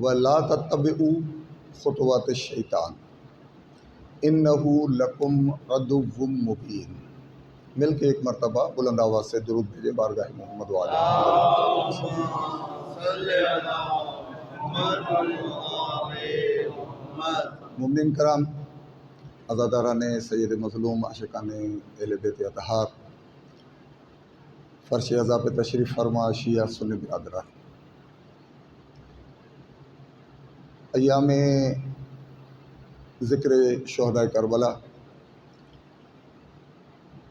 وَلَا تَتَّبِعُوا خُطُوَاتِ الشَّیطان إِنَّهُ لَکُمْ عَدُوٌّ مُبِینٌ۔ مل کے ایک مرتبہ بلند آواز سے درود بھیجیں بارگاہ محمد وعلیہ مومنین کرام، عزاداران سید مظلوم، عاشقان اہل بیت اطہار، فرش عزا پہ تشریف فرما شیعہ سنی برادران، ایام ذکر شہداء کربلا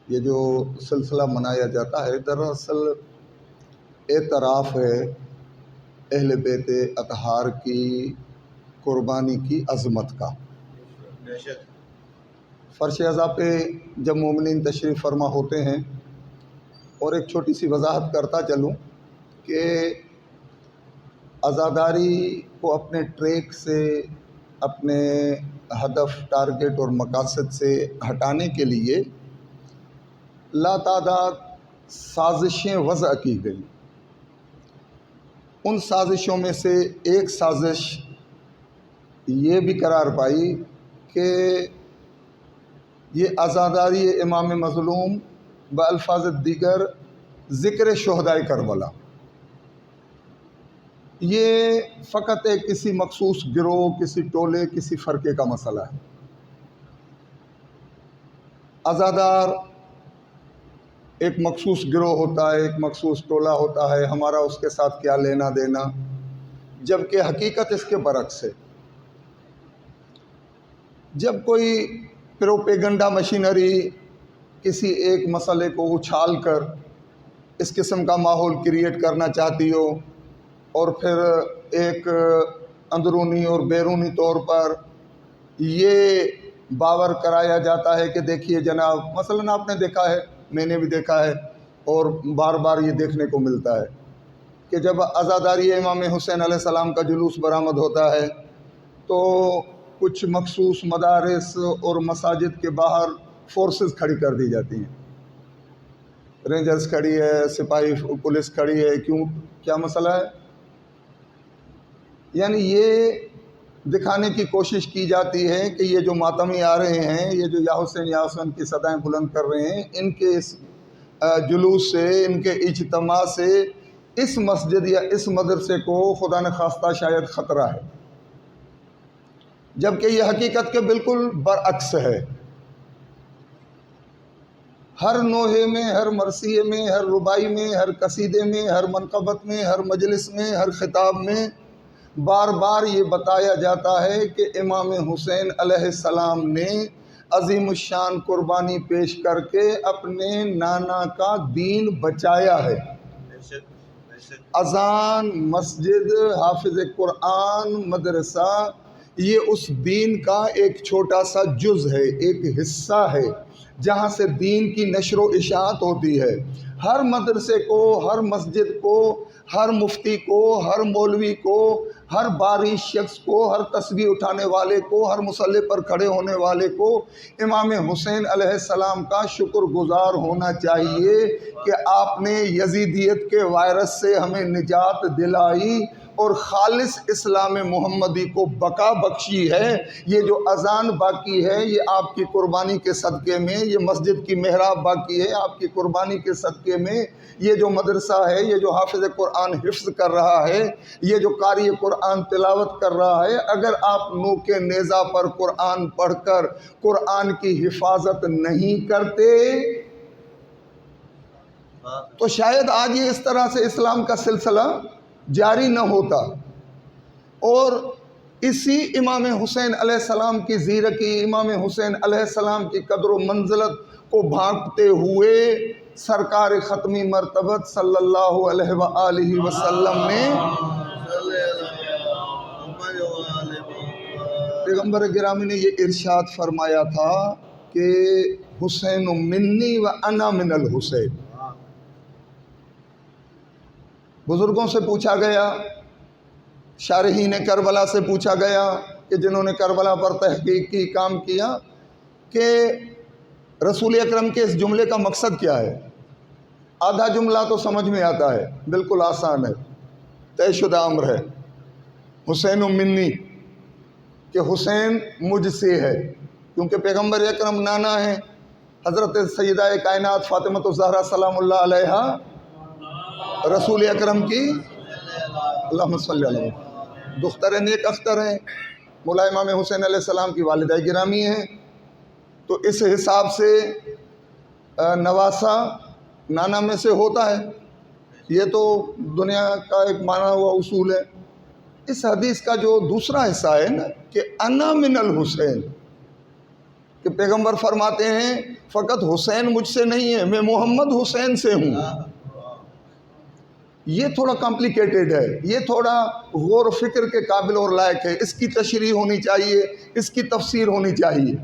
یہ جو سلسلہ منایا جاتا ہے دراصل اعتراف ہے اہل بیت اطہار کی قربانی کی عظمت کا۔ فرش عزا پہ جب مومنین تشریف فرما ہوتے ہیں، اور ایک چھوٹی سی وضاحت کرتا چلوں کہ عزاداری کو اپنے ٹریک سے، اپنے ہدف، ٹارگٹ اور مقاصد سے ہٹانے کے لیے لاتعداد سازشیں وضع کی گئیں۔ ان سازشوں میں سے ایک سازش یہ بھی قرار پائی کہ یہ عزاداری امام مظلوم بالفاظ دیگر ذکر شہداء کربلا یہ فقط ایک کسی مخصوص گروہ، کسی ٹولے، کسی فرقے کا مسئلہ ہے۔ عزادار ایک مخصوص گروہ ہوتا ہے، ایک مخصوص ٹولہ ہوتا ہے، ہمارا اس کے ساتھ کیا لینا دینا، جبکہ حقیقت اس کے برعکس ہے۔ جب کوئی پروپیگنڈا مشینری کسی ایک مسئلے کو اچھال کر اس قسم کا ماحول کریٹ کرنا چاہتی ہو، اور پھر ایک اندرونی اور بیرونی طور پر یہ باور کرایا جاتا ہے کہ دیکھیے جناب، مثلاً آپ نے دیکھا ہے، میں نے بھی دیکھا ہے، اور بار بار یہ دیکھنے کو ملتا ہے کہ جب عزاداری امام حسین علیہ السلام کا جلوس برآمد ہوتا ہے تو کچھ مخصوص مدارس اور مساجد کے باہر فورسز کھڑی کر دی جاتی ہیں، رینجرز کھڑی ہے، سپاہی پولیس کھڑی ہے۔ کیوں؟ کیا مسئلہ ہے؟ یعنی یہ دکھانے کی کوشش کی جاتی ہے کہ یہ جو ماتمی آ رہے ہیں، یہ جو یا حسین یا حسین کی صدائیں بلند کر رہے ہیں، ان کے اس جلوس سے، ان کے اجتماع سے اس مسجد یا اس مدرسے کو خدا نخواستہ شاید خطرہ ہے، جبکہ یہ حقیقت کے بالکل برعکس ہے۔ ہر نوحے میں، ہر مرثیے میں، ہر ربائی میں، ہر قصیدے میں، ہر منقبت میں، ہر مجلس میں، ہر خطاب میں بار بار یہ بتایا جاتا ہے کہ امام حسین علیہ السلام نے عظیم الشان قربانی پیش کر کے اپنے نانا کا دین بچایا ہے۔ اذان، مسجد، حافظ قرآن، مدرسہ، یہ اس دین کا ایک چھوٹا سا جز ہے، ایک حصہ ہے جہاں سے دین کی نشر و اشاعت ہوتی ہے۔ ہر مدرسے کو، ہر مسجد کو، ہر مفتی کو، ہر مولوی کو، ہر باری شخص کو، ہر تسبیح اٹھانے والے کو، ہر مصلی پر کھڑے ہونے والے کو امام حسین علیہ السلام کا شکر گزار ہونا چاہیے کہ آپ نے یزیدیت کے وائرس سے ہمیں نجات دلائی اور خالص اسلام محمدی کو بقا بخشی ہے۔ یہ جو اذان باقی ہے یہ آپ کی قربانی کے صدقے میں، یہ مسجد کی محراب باقی ہے آپ کی قربانی کے صدقے میں، یہ جو مدرسہ ہے، یہ جو حافظ قرآن حفظ کر رہا ہے، یہ جو قاری قرآن تلاوت کر رہا ہے، اگر آپ نوک نیزہ پر قرآن پڑھ کر قرآن کی حفاظت نہیں کرتے تو شاید آج یہ اس طرح سے اسلام کا سلسلہ جاری نہ ہوتا۔ اور اسی امام حسین علیہ السلام کی زیرکی، امام حسین علیہ السلام کی قدر و منزلت کو بھانپتے ہوئے سرکار ختمی مرتبت صلی اللہ علیہ وآلہ وسلم نے پیغمبر گرامی نے یہ ارشاد فرمایا تھا کہ حسین منی و انا من الحسین۔ بزرگوں سے پوچھا گیا، شارحین کربلا سے پوچھا گیا کہ جنہوں نے کربلا پر تحقیق کی، کام کیا، کہ رسول اکرم کے اس جملے کا مقصد کیا ہے؟ آدھا جملہ تو سمجھ میں آتا ہے، بالکل آسان ہے، طے شدہ امر ہے حسین منی کہ حسین مجھ سے ہے، کیونکہ پیغمبر اکرم نانا ہیں حضرت سیدہ کائنات فاطمہ الزہرا سلام اللہ علیہا، رسول اکرم کی اللہم صلی اللہ علیہ وسلم دختر نیک اختر ہیں، مولا امام حسین علیہ السلام کی والدہ گرامی ہیں، تو اس حساب سے نواسہ نانا میں سے ہوتا ہے، یہ تو دنیا کا ایک مانا ہوا اصول ہے۔ اس حدیث کا جو دوسرا حصہ ہے نا کہ انا من الحسین، کہ پیغمبر فرماتے ہیں فقط حسین مجھ سے نہیں ہے، میں محمد حسین سے ہوں، یہ تھوڑا کمپلیکیٹڈ ہے، یہ تھوڑا غور و فکر کے قابل اور لائق ہے، اس کی تشریح ہونی چاہیے، اس کی تفسیر ہونی چاہیے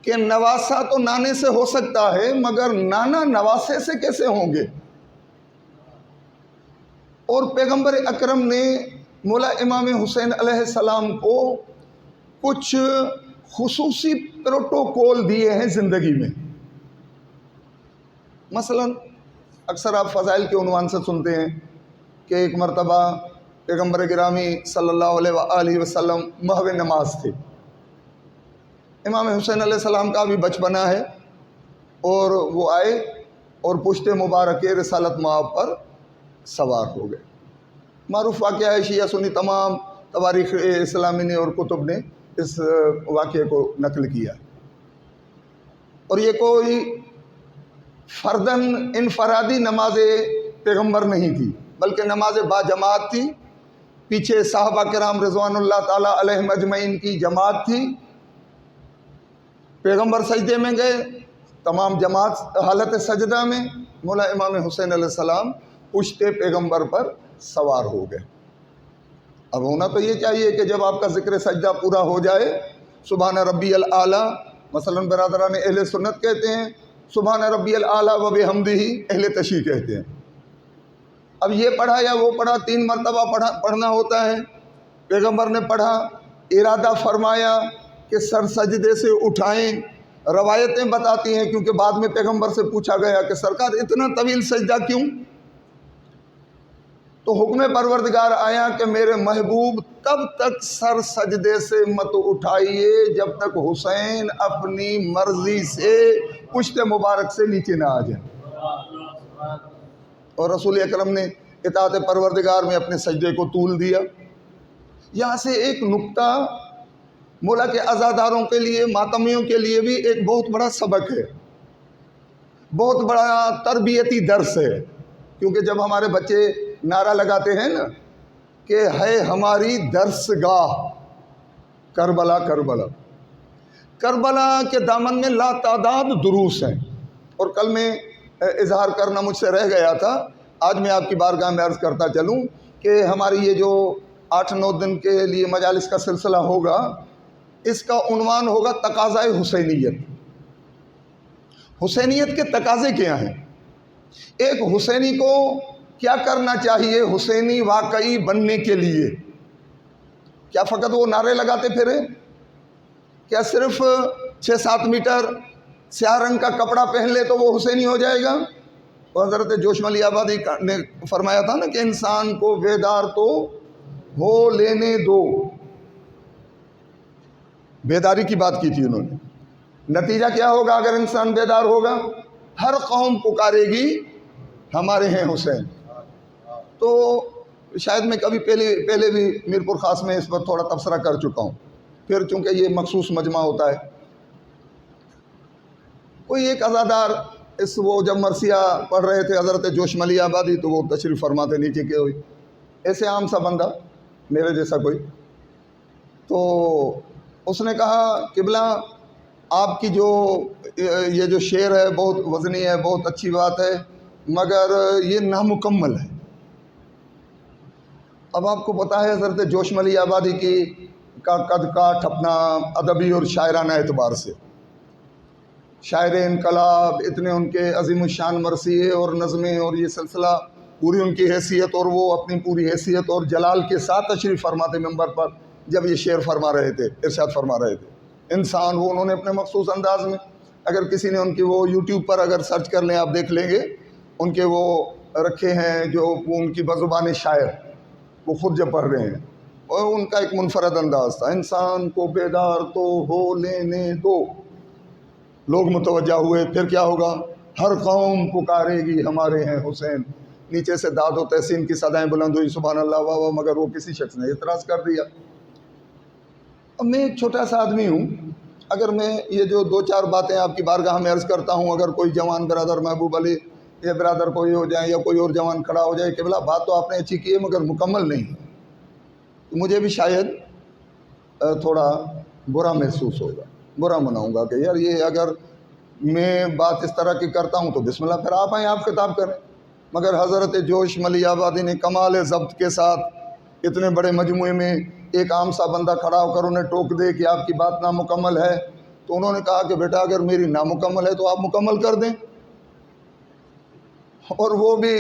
کہ نواسہ تو نانے سے ہو سکتا ہے مگر نانا نواسے سے کیسے ہوں گے؟ اور پیغمبر اکرم نے مولا امام حسین علیہ السلام کو کچھ خصوصی پروٹوکول دیے ہیں زندگی میں۔ مثلا اکثر آپ فضائل کے عنوان سے سنتے ہیں کہ ایک مرتبہ پیغمبر گرامی صلی اللہ علیہ وآلہ وسلم محو نماز تھے، امام حسین علیہ السلام کا بھی بچپنا ہے، اور وہ آئے اور پشت مبارک رسالت مآب پر سوار ہو گئے۔ معروف واقعہ ہے، شیعہ سنی تمام تواریخ اسلامی نے اور کتب نے اس واقعے کو نقل کیا، اور یہ کوئی فردن انفرادی نماز پیغمبر نہیں تھی بلکہ نماز با جماعت تھی، پیچھے صحابہ کرام رضوان اللہ تعالیٰ علیہم اجمعین کی جماعت تھی، پیغمبر سجدے میں گئے، تمام جماعت حالت سجدہ میں، مولا امام حسین علیہ السلام پشت پیغمبر پر سوار ہو گئے۔ اب ہونا تو یہ چاہیے کہ جب آپ کا ذکر سجدہ پورا ہو جائے، سبحان ربی الاعلیٰ، مثلا برادران اہل سنت کہتے ہیں سبحان ربی الاعلیٰ و بحمدہ، اہل تشیع کہتے ہیں۔ اب یہ پڑھا یا وہ پڑھا، 3 مرتبہ پڑھنا ہوتا ہے، پیغمبر نے پڑھا، ارادہ فرمایا کہ سر سجدے سے اٹھائیں، روایتیں بتاتی ہیں کیونکہ بعد میں پیغمبر سے پوچھا گیا کہ سرکار اتنا طویل سجدہ کیوں؟ تو حکم پروردگار آیا کہ میرے محبوب تب تک سر سجدے سے مت اٹھائیے جب تک حسین اپنی مرضی سے پشت مبارک سے نیچے نہ آ جائیں، اور رسول اکرم نے اطاعت پروردگار میں اپنے سجدے کو طول دیا۔ یہاں سے ایک نقطہ مولا کے عزاداروں کے لیے، ماتمیوں کے لیے بھی ایک بہت بڑا سبق ہے، بہت بڑا تربیتی درس ہے، کیونکہ جب ہمارے بچے نعرہ لگاتے ہیں نا کہ ہے ہماری درسگاہ کربلا، کربلا، کربلا کے دامن میں لا تعداد دروس ہیں، اور کل میں اظہار کرنا مجھ سے رہ گیا تھا، آج میں آپ کی بارگاہ میں عرض کرتا چلوں کہ ہماری یہ جو 8-9 دن کے لیے مجالس کا سلسلہ ہوگا، اس کا عنوان ہوگا تقاضۂ حسینیت۔ حسینیت کے تقاضے کیا ہیں؟ ایک حسینی کو کیا کرنا چاہیے حسینی واقعی بننے کے لیے؟ کیا فقط وہ نعرے لگاتے پھرے؟ کیا صرف 6-7 میٹر سیاہ رنگ کا کپڑا پہن لے تو وہ حسینی ہو جائے گا؟ وہ حضرت جوشم علی آبادی نے فرمایا تھا نا کہ انسان کو بیدار تو ہو لینے دو، بیداری کی بات کی تھی انہوں نے۔ نتیجہ کیا ہوگا اگر انسان بیدار ہوگا؟ ہر قوم پکارے گی ہمارے ہیں حسین۔ تو شاید میں کبھی پہلے بھی میرپور خاص میں اس پر تھوڑا تبصرہ کر چکا ہوں، پھر چونکہ یہ مخصوص مجمع ہوتا ہے، کوئی ایک عزادار وہ جب مرثیہ پڑھ رہے تھے حضرت جوشم علی آبادی، تو وہ تشریف فرماتے نیچے کہ ہوئی ایسے عام سا بندہ میرے جیسا کوئی، تو اس نے کہا قبلہ آپ کی یہ جو شعر ہے بہت وزنی ہے، بہت اچھی بات ہے، مگر یہ نامکمل ہے۔ اب آپ کو پتہ ہے حضرت جوشم علی آبادی کا قد کاٹ اپنا ادبی اور شاعرانہ اعتبار سے، شاعر انقلاب، اتنے ان کے عظیم الشان مرثیے اور نظمیں اور یہ سلسلہ، پوری ان کی حیثیت، اور وہ اپنی پوری حیثیت اور جلال کے ساتھ تشریف فرماتے ممبر پر جب یہ شعر فرما رہے تھے، ارشاد فرما رہے تھے۔ انسان وہ انہوں نے اپنے مخصوص انداز میں، اگر کسی نے ان کی وہ یوٹیوب پر اگر سرچ کر لیں آپ دیکھ لیں گے، ان کے وہ رکھے ہیں جو ان کی بزبان شاعر، وہ خود جب پڑھ رہے ہیں اور ان کا ایک منفرد انداز تھا، انسان کو بیدار تو ہو لینے دو۔ لوگ متوجہ ہوئے، پھر کیا ہوگا؟ ہر قوم پکارے گی ہمارے ہیں حسین۔ نیچے سے داد و تحسین کی صدائیں بلند ہوئی، سبحان اللہ واہ واہ، مگر وہ کسی شخص نے اعتراض کر دیا۔ اب میں ایک چھوٹا سا آدمی ہوں، اگر میں یہ جو دو چار باتیں آپ کی بارگاہ میں عرض کرتا ہوں، اگر کوئی جوان برادر محبوب علی یہ برادر کوئی ہو جائے یا کوئی اور جوان کھڑا ہو جائے کہ بلا بات تو آپ نے اچھی کی ہے مگر مکمل نہیں ہے، تو مجھے بھی شاید تھوڑا برا محسوس ہوگا، برا مناؤں گا کہ یار یہ اگر میں بات اس طرح کی کرتا ہوں تو بسم اللہ، پھر آپ آئیں آپ خطاب کریں۔ مگر حضرت جوش ملی آبادی نے کمال ضبط کے ساتھ اتنے بڑے مجموعے میں ایک عام سا بندہ کھڑا ہو کر انہیں ٹوک دے کہ آپ کی بات نامکمل ہے، تو انہوں نے کہا کہ بیٹا اگر میری نامکمل ہے تو آپ مکمل کر دیں، اور وہ بھی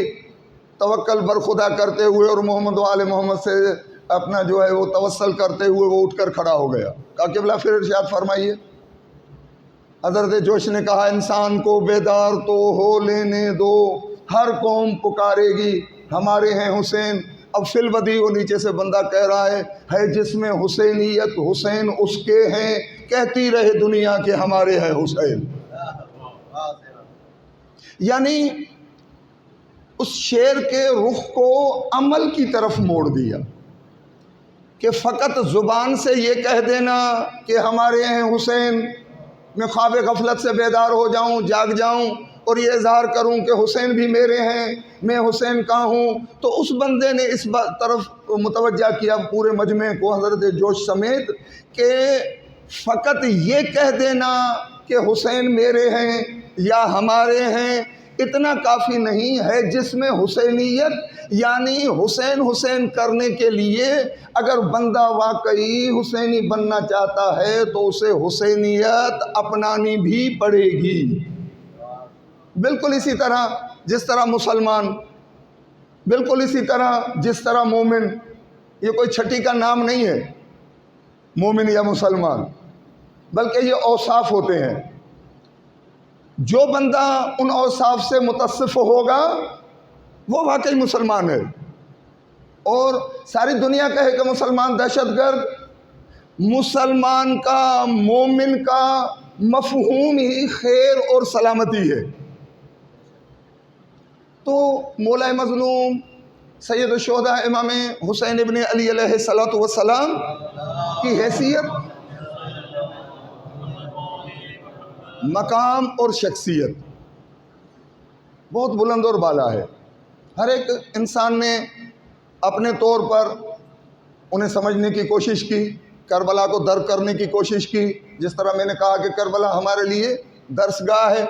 توکل بر خدا کرتے ہوئے اور محمد و آل محمد سے اپنا جو ہے وہ توسل کرتے ہوئے وہ اٹھ کر کھڑا ہو گیا۔ کہا کہ بلا پھر ارشاد فرمائیے۔ حضرت جوش نے کہا انسان کو بیدار تو ہو لینے دو، ہر قوم پکارے گی ہمارے ہیں حسین۔ اب فی البدی وہ نیچے سے بندہ کہہ رہا ہے جس میں حسینیت حسین اس کے ہیں، کہتی رہے دنیا کے ہمارے ہیں حسین۔ یعنی اس شعر کے رخ کو عمل کی طرف موڑ دیا کہ فقط زبان سے یہ کہہ دینا کہ ہمارے ہیں حسین، میں خواب غفلت سے بیدار ہو جاؤں، جاگ جاؤں اور یہ اظہار کروں کہ حسین بھی میرے ہیں، میں حسین کا ہوں، تو اس بندے نے اس طرف متوجہ کیا پورے مجمع کو، حضرت جوش سمیت، کہ فقط یہ کہہ دینا کہ حسین میرے ہیں یا ہمارے ہیں اتنا کافی نہیں ہے، جس میں حسینیت یعنی حسین حسین کرنے کے لیے اگر بندہ واقعی حسینی بننا چاہتا ہے تو اسے حسینیت اپنانی بھی پڑے گی۔ بالکل اسی طرح جس طرح مسلمان، بالکل اسی طرح جس طرح مومن، یہ کوئی چھٹی کا نام نہیں ہے مومن یا مسلمان، بلکہ یہ اوصاف ہوتے ہیں۔ جو بندہ ان اوصاف سے متصف ہوگا وہ واقعی مسلمان ہے۔ اور ساری دنیا کہے کہ مسلمان دہشت گرد، مسلمان کا مومن کا مفہوم ہی خیر اور سلامتی ہے۔ تو مولا مظلوم سید الشہداء امام حسین ابن علی علیہ السلام کی حیثیت، مقام اور شخصیت بہت بلند اور بالا ہے۔ ہر ایک انسان نے اپنے طور پر انہیں سمجھنے کی کوشش کی، کربلا کو درک کرنے کی کوشش کی، جس طرح میں نے کہا کہ کربلا ہمارے لیے درس گاہ ہے۔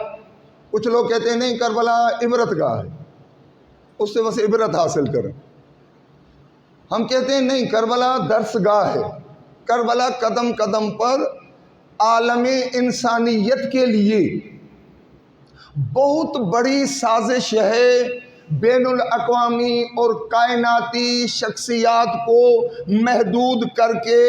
کچھ لوگ کہتے ہیں نہیں کربلا عبرت گاہ ہے، اس سے بس عبرت حاصل کریں۔ ہم کہتے ہیں نہیں، کربلا درس گاہ ہے۔ کربلا قدم قدم پر عالم انسانیت کے لیے بہت بڑی سازش ہے، بین الاقوامی اور کائناتی شخصیات کو محدود کر کے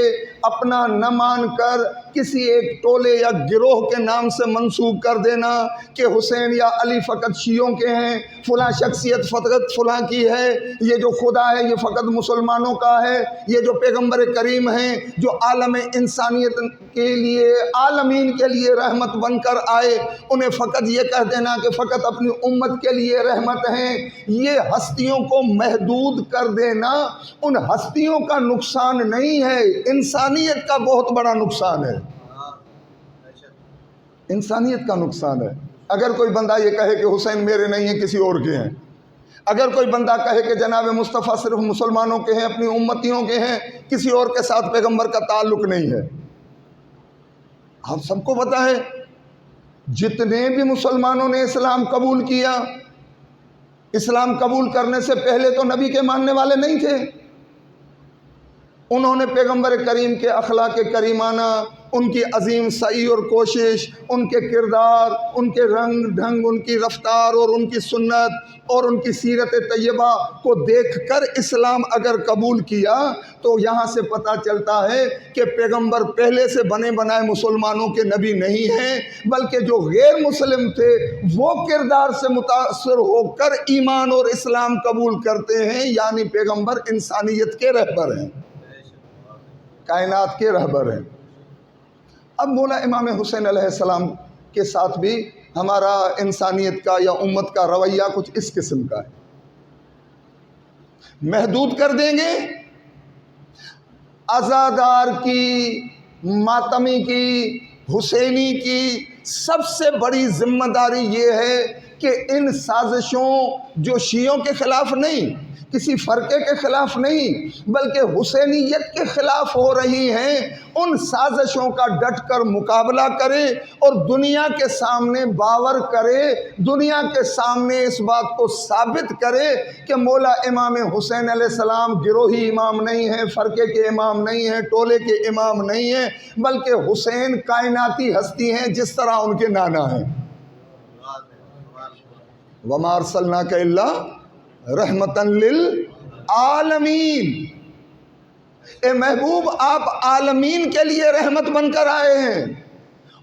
اپنا نہ مان کر کسی ایک ٹولے یا گروہ کے نام سے منسوب کر دینا کہ حسین یا علی فقط شیعوں کے ہیں، فلاں شخصیت فقط فلاں کی ہے، یہ جو خدا ہے یہ فقط مسلمانوں کا ہے، یہ جو پیغمبر کریم ہیں جو عالم انسانیت کے لیے عالمین کے لیے رحمت بن کر آئے، انہیں فقط یہ کہہ دینا کہ فقط اپنی امت کے لیے رحمت ہیں۔ یہ ہستیوں کو محدود کر دینا ان ہستیوں کا نقصان نہیں ہے، انسانیت کا بہت بڑا نقصان ہے، انسانیت کا نقصان ہے۔ اگر کوئی بندہ یہ کہے کہ حسین میرے نہیں ہیں کسی اور کے ہیں، اگر کوئی بندہ کہے کہ جناب مصطفیٰ صرف مسلمانوں کے ہیں، اپنی امتیوں کے ہیں، کسی اور کے ساتھ پیغمبر کا تعلق نہیں ہے۔ آپ سب کو پتہ ہے جتنے بھی مسلمانوں نے اسلام قبول کیا، اسلام قبول کرنے سے پہلے تو نبی کے ماننے والے نہیں تھے، انہوں نے پیغمبر کریم کے اخلاق کریمانہ، ان کی عظیم سعی اور کوشش، ان کے کردار، ان کے رنگ ڈھنگ، ان کی رفتار اور ان کی سنت اور ان کی سیرت طیبہ کو دیکھ کر اسلام اگر قبول کیا تو یہاں سے پتہ چلتا ہے کہ پیغمبر پہلے سے بنے بنائے مسلمانوں کے نبی نہیں ہیں، بلکہ جو غیر مسلم تھے وہ کردار سے متاثر ہو کر ایمان اور اسلام قبول کرتے ہیں، یعنی پیغمبر انسانیت کے رہبر ہیں۔ کائنات کے رہبر ہیں۔ اب مولا امام حسین علیہ السلام کے ساتھ بھی ہمارا انسانیت کا یا امت کا رویہ کچھ اس قسم کا ہے۔ محدود کر دیں گے، عزادار کی، ماتمی کی، حسینی کی سب سے بڑی ذمہ داری یہ ہے کہ ان سازشوں جو شیعوں کے خلاف نہیں، کسی فرقے کے خلاف نہیں، بلکہ حسینیت کے خلاف ہو رہی ہیں، ان سازشوں کا ڈٹ کر مقابلہ کرے اور دنیا کے سامنے باور کرے، دنیا کے سامنے اس بات کو ثابت کرے کہ مولا امام حسین علیہ السلام گروہی امام نہیں ہیں، فرقے کے امام نہیں ہیں، ٹولے کے امام نہیں ہیں، بلکہ حسین کائناتی ہستی ہیں جس طرح ان کے نانا ہیں۔ وَمَا أَرْسَلْنَاكَ إِلَّا رحمتاً للعالمین، اے محبوب آپ عالمین کے لیے رحمت بن کر آئے ہیں،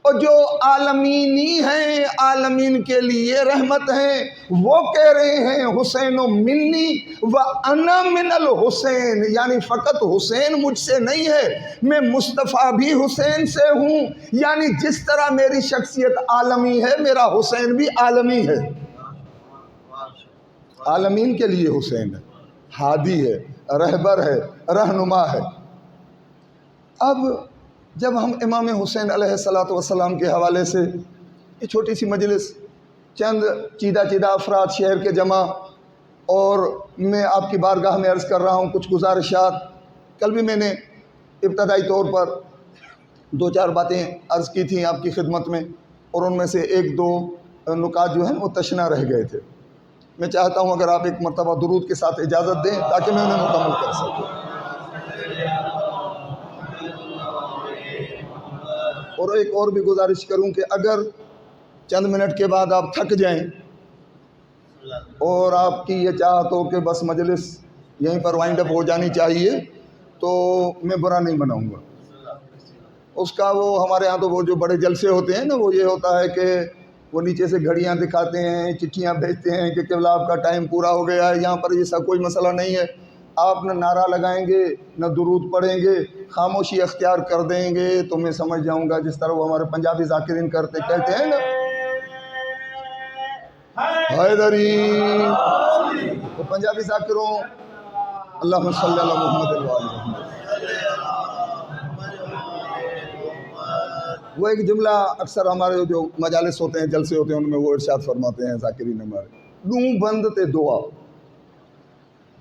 اور جو عالمینی ہیں، عالمین کے لیے رحمت ہیں، وہ کہہ رہے ہیں حسین منی وَأَنَا مِنَ الْحُسَيْن، یعنی فقط حسین مجھ سے نہیں ہے، میں مصطفیٰ بھی حسین سے ہوں، یعنی جس طرح میری شخصیت عالمی ہے میرا حسین بھی عالمی ہے۔ عالمین کے لیے حسین ہے، ہادی ہے، رہبر ہے، رہنما ہے۔ اب جب ہم امام حسین علیہ السلام کے حوالے سے یہ چھوٹی سی مجلس، چند چیدہ افراد شہر کے جمع، اور میں آپ کی بارگاہ میں عرض کر رہا ہوں کچھ گزارشات، کل بھی میں نے ابتدائی طور پر 2-4 باتیں عرض کی تھیں آپ کی خدمت میں، اور ان میں سے 1-2 نکات جو ہیں وہ تشنہ رہ گئے تھے۔ میں چاہتا ہوں اگر آپ ایک مرتبہ درود کے ساتھ اجازت دیں تاکہ میں انہیں مکمل کر سکوں، اور ایک اور بھی گزارش کروں کہ اگر چند منٹ کے بعد آپ تھک جائیں اور آپ کی یہ چاہت ہو کہ بس مجلس یہیں پر وائنڈ اپ ہو جانی چاہیے تو میں برا نہیں مناؤں گا۔ اس کا وہ ہمارے ہاں تو وہ جو بڑے جلسے ہوتے ہیں نا، وہ یہ ہوتا ہے کہ وہ نیچے سے گھڑیاں دکھاتے ہیں، چٹھیاں بھیجتے ہیں کہ قبلہ آپ کا ٹائم پورا ہو گیا ہے۔ یہاں پر یہ سب کوئی مسئلہ نہیں ہے، آپ نہ نعرہ لگائیں گے نہ درود پڑھیں گے، خاموشی اختیار کر دیں گے تو میں سمجھ جاؤں گا، جس طرح وہ ہمارے پنجابی ذاکرین کہتے ہیں نا، حیدری، تو پنجابی ذاکروں اللہم صلی علی محمد وآل محمد، وہ ایک جملہ اکثر ہمارے جو مجالس ہوتے ہیں، جلسے ہوتے ہیں، ان میں وہ ارشاد فرماتے ہیں ذاکرین ہمارے، دوں بند تے دعا،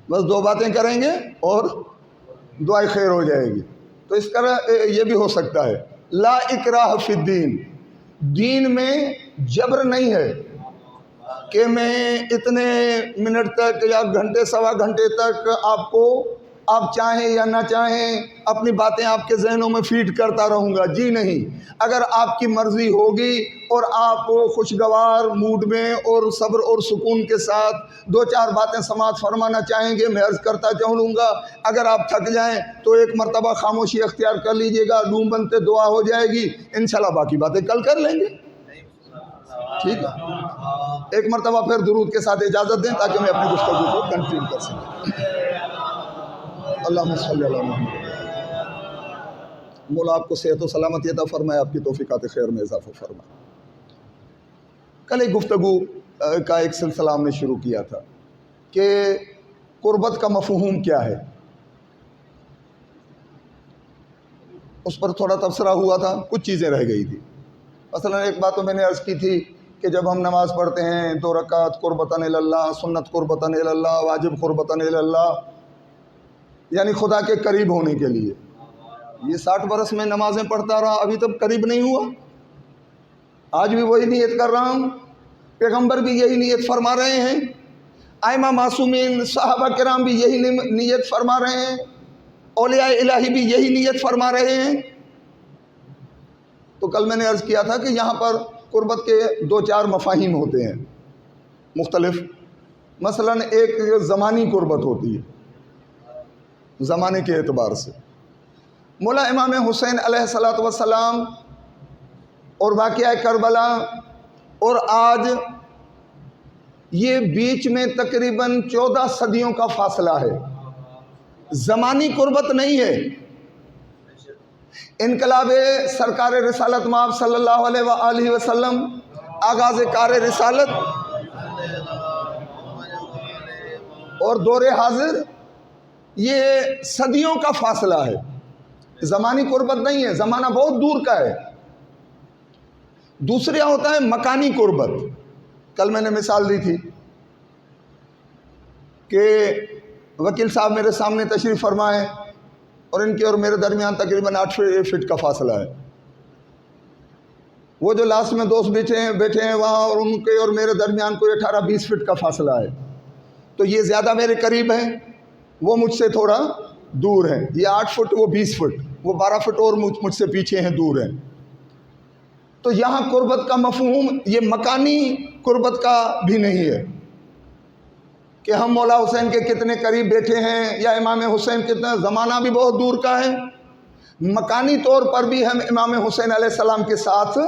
بس 2 باتیں کریں گے اور دعائیں خیر ہو جائے گی۔ تو اس طرح یہ بھی ہو سکتا ہے، لا اکراہ فی الدین، دین میں جبر نہیں ہے کہ میں اتنے منٹ تک یا گھنٹے سوا گھنٹے تک آپ چاہیں یا نہ چاہیں اپنی باتیں آپ کے ذہنوں میں فیڈ کرتا رہوں گا، جی نہیں۔ اگر آپ کی مرضی ہوگی اور آپ خوشگوار موڈ میں اور صبر اور سکون کے ساتھ 2-4 باتیں سماعت فرمانا چاہیں گے، میں عرض کرتا چلوں گا۔ اگر آپ تھک جائیں تو ایک مرتبہ خاموشی اختیار کر لیجئے گا، دوں بنتے دعا ہو جائے گی، انشاءاللہ باقی باتیں کل کر لیں گے، ٹھیک ہے۔ ایک مرتبہ پھر درود کے ساتھ اجازت دیں تاکہ میں اپنی گفتگو کو کنٹینیو کر سکوں۔ اللہم صلی علی محمد، مولا آپ کو صحت و سلامتی عطا فرمائے، آپ کی توفیقات خیر میں اضافہ فرمائے۔ کل ایک گفتگو کا ایک سلسلہ ہم نے شروع کیا تھا کہ قربت کا مفہوم کیا ہے، اس پر تھوڑا تبصرہ ہوا تھا، کچھ چیزیں رہ گئی تھی۔ مثلا ایک بات تو میں نے عرض کی تھی کہ جب ہم نماز پڑھتے ہیں 2 رکعت قربتاً اللہ، سنت قربتاً اللہ، واجب قربتاً اللہ، یعنی خدا کے قریب ہونے کے لیے، یہ 60 برس میں نمازیں پڑھتا رہا، ابھی تک قریب نہیں ہوا۔ آج بھی وہی نیت کر رہا ہوں، پیغمبر بھی یہی نیت فرما رہے ہیں، ائمہ معصومین صحابہ کرام بھی یہی نیت فرما رہے ہیں، اولیاء الہی بھی یہی نیت فرما رہے ہیں۔ تو کل میں نے عرض کیا تھا کہ یہاں پر قربت کے 2-4 مفاہیم ہوتے ہیں مختلف۔ مثلا ایک زمانی قربت ہوتی ہے، زمانے کے اعتبار سے مولا امام حسین علیہ السلام اور واقعہ کربلا اور آج یہ بیچ میں تقریباً 14 صدیوں کا فاصلہ ہے، زمانی قربت نہیں ہے، انقلاب سرکار رسالت مآب صلی اللہ علیہ وآلہ وسلم، آغاز کار رسالت اور دور حاضر، یہ صدیوں کا فاصلہ ہے، زمانی قربت نہیں ہے، زمانہ بہت دور کا ہے۔ دوسرا ہوتا ہے مکانی قربت۔ کل میں نے مثال دی تھی کہ وکیل صاحب میرے سامنے تشریف فرما ہے اور ان کے اور میرے درمیان تقریباً 8 فٹ کا فاصلہ ہے۔ وہ جو لاسٹ میں دوست بیٹھے ہیں وہاں، اور ان کے اور میرے درمیان کوئی 18-20 فٹ کا فاصلہ ہے۔ تو یہ زیادہ میرے قریب ہیں، وہ مجھ سے تھوڑا دور ہیں۔ یہ 8 فٹ، وہ 20 فٹ، وہ 12 فٹ اور مجھ سے پیچھے ہیں، دور ہیں۔ تو یہاں قربت کا مفہوم یہ مکانی قربت کا بھی نہیں ہے کہ ہم مولا حسین کے کتنے قریب بیٹھے ہیں یا امام حسین کتنا، زمانہ بھی بہت دور کا ہے۔ مکانی طور پر بھی ہم امام حسین علیہ السلام کے ساتھ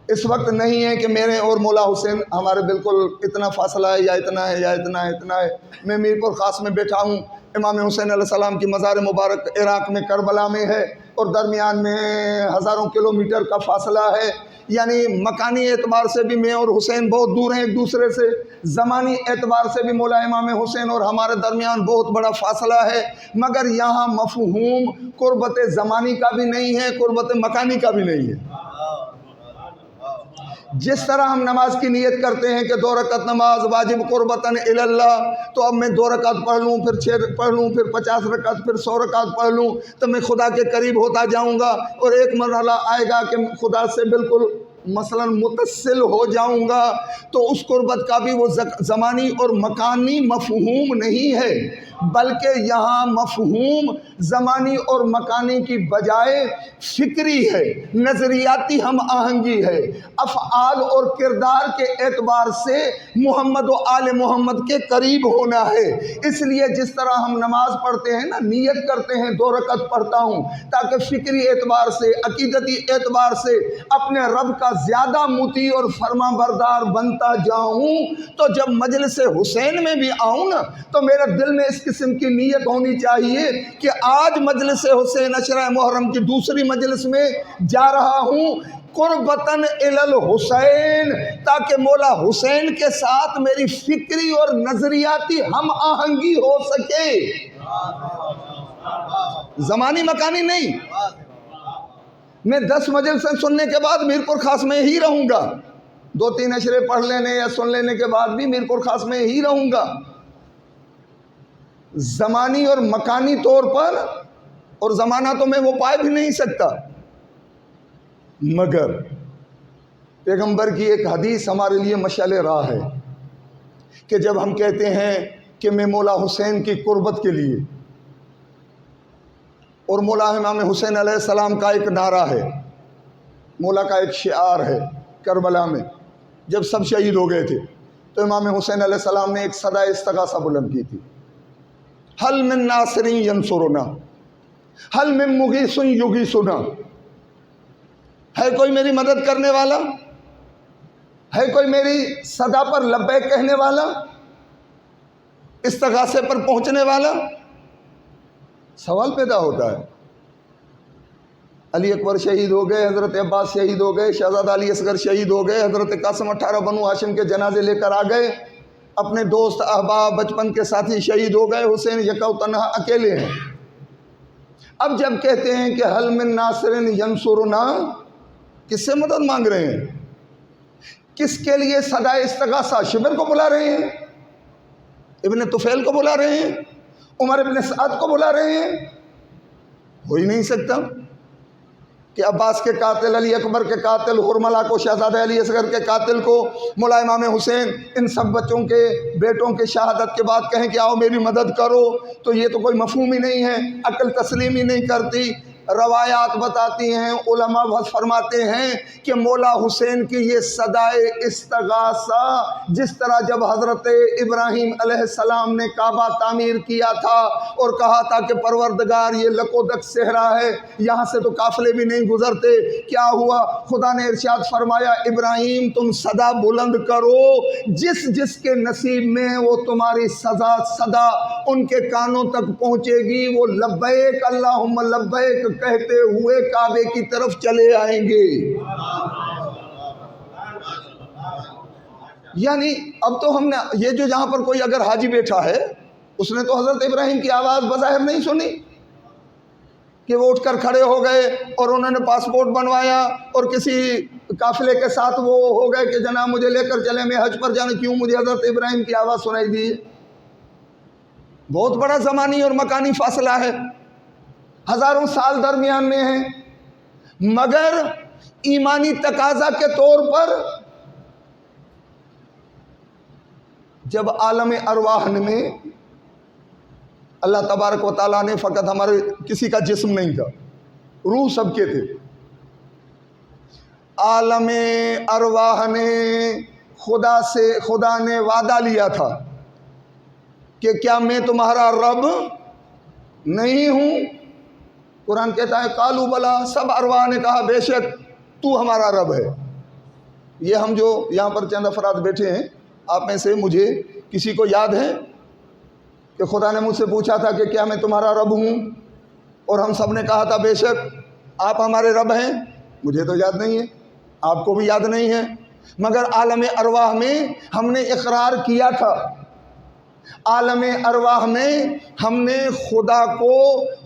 اس وقت نہیں ہے کہ میرے اور مولا حسین ہمارے بالکل اتنا فاصلہ ہے یا اتنا ہے یا اتنا ہے اتنا ہے۔ میں میرپور خاص میں بیٹھا ہوں، امام حسین علیہ السلام کی مزار مبارک عراق میں کربلا میں ہے اور درمیان میں ہزاروں کلومیٹر کا فاصلہ ہے۔ یعنی مکانی اعتبار سے بھی میں اور حسین بہت دور ہیں ایک دوسرے سے، زمانی اعتبار سے بھی مولا امام حسین اور ہمارے درمیان بہت بڑا فاصلہ ہے، مگر یہاں مفہوم قربت زمانی کا بھی نہیں ہے، قربت مکانی کا بھی نہیں ہے۔ جس طرح ہم نماز کی نیت کرتے ہیں کہ 2 رکعت نماز واجب قربتاً الی اللہ، تو اب میں 2 رکعت پڑھ لوں، پھر 6 پڑھ لوں، پھر 50 رکعت، پھر 100 رکعت پڑھ لوں تو میں خدا کے قریب ہوتا جاؤں گا، اور ایک مرحلہ آئے گا کہ خدا سے بالکل مثلا متصل ہو جاؤں گا۔ تو اس قربت کا بھی وہ زمانی اور مکانی مفہوم نہیں ہے، بلکہ یہاں مفہوم زمانی اور مکانی کی بجائے فکری ہے، نظریاتی ہم آہنگی ہے، افعال اور کردار کے اعتبار سے محمد و آل محمد کے قریب ہونا ہے۔ اس لیے جس طرح ہم نماز پڑھتے ہیں نا، نیت کرتے ہیں 2 رکعت پڑھتا ہوں تاکہ فکری اعتبار سے، عقیدتی اعتبار سے اپنے رب کا زیادہ مطیع اور فرما بردار بنتا جاؤں، تو جب مجلس حسین میں بھی آؤں نا تو میرے دل میں اس قسم کی نیت ہونی چاہیے کہ آج مجلس حسین عشرہ محرم کی دوسری مجلس میں جا رہا ہوں قربتاً الی الحسین، تاکہ مولا حسین کے ساتھ میری فکری اور نظریاتی ہم آہنگی ہو سکے، زمانی مکانی نہیں۔ میں 10 مجلسیں سننے کے بعد میرپور خاص میں ہی رہوں گا، 2-3 اشرے پڑھ لینے یا سن لینے کے بعد بھی میرپور خاص میں ہی رہوں گا۔ زمانی اور مکانی طور پر، اور زمانہ تو میں وہ پائے بھی نہیں سکتا، مگر پیغمبر کی ایک حدیث ہمارے لیے مشعل راہ ہے کہ جب ہم کہتے ہیں کہ میں مولا حسین کی قربت کے لیے، اور مولا امام حسین علیہ السلام کا ایک نعرہ ہے، مولا کا ایک شعار ہے، کربلا میں جب سب شہید ہو گئے تھے تو امام حسین علیہ السلام نے ایک صدا استغاثہ بلند کی تھی، حل من ناصر ینصرنا، حل من مغیث یغیثنا، ہے کوئی میری مدد کرنے والا، ہے کوئی میری صدا پر لبیک کہنے والا، استغاثے پر پہنچنے والا؟ سوال پیدا ہوتا ہے۔ علی اکبر شہید ہو گئے، حضرت عباس شہید ہو گئے، شہزادہ علی اصغر شہید ہو گئے، حضرت قاسم 18 بنو ہاشم کے جنازے لے کر آ گئے، اپنے دوست احباب بچپن کے ساتھی شہید ہو گئے، حسین یکا و تنہا اکیلے ہیں۔ اب جب کہتے ہیں کہ حل من ناصر ینصرنا، کس سے مدد مانگ رہے ہیں؟ کس کے لیے صدا استغاثہ؟ شبر کو بلا رہے ہیں، ابن طفیل کو بلا رہے ہیں، عمر ابن سعد کو بلا رہے ہیں؟ ہو ہی نہیں سکتا کہ عباس کے قاتل، علی اکبر کے قاتل، حرملہ کو، شہزادہ علی اصغر کے قاتل کو، مولا امام حسین، ان سب بچوں کے بیٹوں کے شہادت کے بعد کہیں کہ آؤ میری مدد کرو، تو یہ تو کوئی مفہوم ہی نہیں ہے، عقل تسلیم ہی نہیں کرتی۔ روایات بتاتی ہیں، علماء فرماتے ہیں کہ مولا حسین کی یہ صدائے استغاثہ، جس طرح جب حضرت ابراہیم علیہ السلام نے کعبہ تعمیر کیا تھا اور کہا تھا کہ پروردگار یہ لکودک صحرا ہے، یہاں سے تو قافلے بھی نہیں گزرتے، کیا ہوا؟ خدا نے ارشاد فرمایا ابراہیم تم صدا بلند کرو، جس جس کے نصیب میں وہ تمہاری صدا ان کے کانوں تک پہنچے گی، وہ لبیک اللہم لبیک کہتے ہوئے کعبے کی طرف چلے آئیں گے۔ یعنی اب تو ہم نے یہ جو جہاں پر کوئی اگر حاجی بیٹھا ہے اس نے تو حضرت ابراہیم کی آواز بظاہر نہیں سنی کہ وہ اٹھ کر کھڑے ہو گئے اور انہوں نے پاسپورٹ بنوایا اور کسی قافلے کے ساتھ وہ ہو گئے کہ جناب مجھے لے کر چلے، میں حج پر جانے، کیوں مجھے حضرت ابراہیم کی آواز سنائی دی۔ بہت بڑا زمانی اور مکانی فاصلہ ہے، ہزاروں سال درمیان میں ہیں، مگر ایمانی تقاضا کے طور پر جب عالم ارواح میں اللہ تبارک و تعالیٰ نے فقط ہمارے کسی کا جسم نہیں تھا، روح سب کے تھے، عالم ارواح نے خدا نے وعدہ لیا تھا کہ کیا میں تمہارا رب نہیں ہوں؟ قرآن کہتا ہے قالوا بلا، سب ارواح نے کہا بے شک تو ہمارا رب ہے۔ یہ ہم جو یہاں پر چند افراد بیٹھے ہیں، آپ میں سے مجھے کسی کو یاد ہے کہ خدا نے مجھ سے پوچھا تھا کہ کیا میں تمہارا رب ہوں؟ اور ہم سب نے کہا تھا بے شک آپ ہمارے رب ہیں۔ مجھے تو یاد نہیں ہے، آپ کو بھی یاد نہیں ہے، مگر عالم ارواح میں ہم نے اقرار کیا تھا، عالم ارواح میں ہم نے خدا کو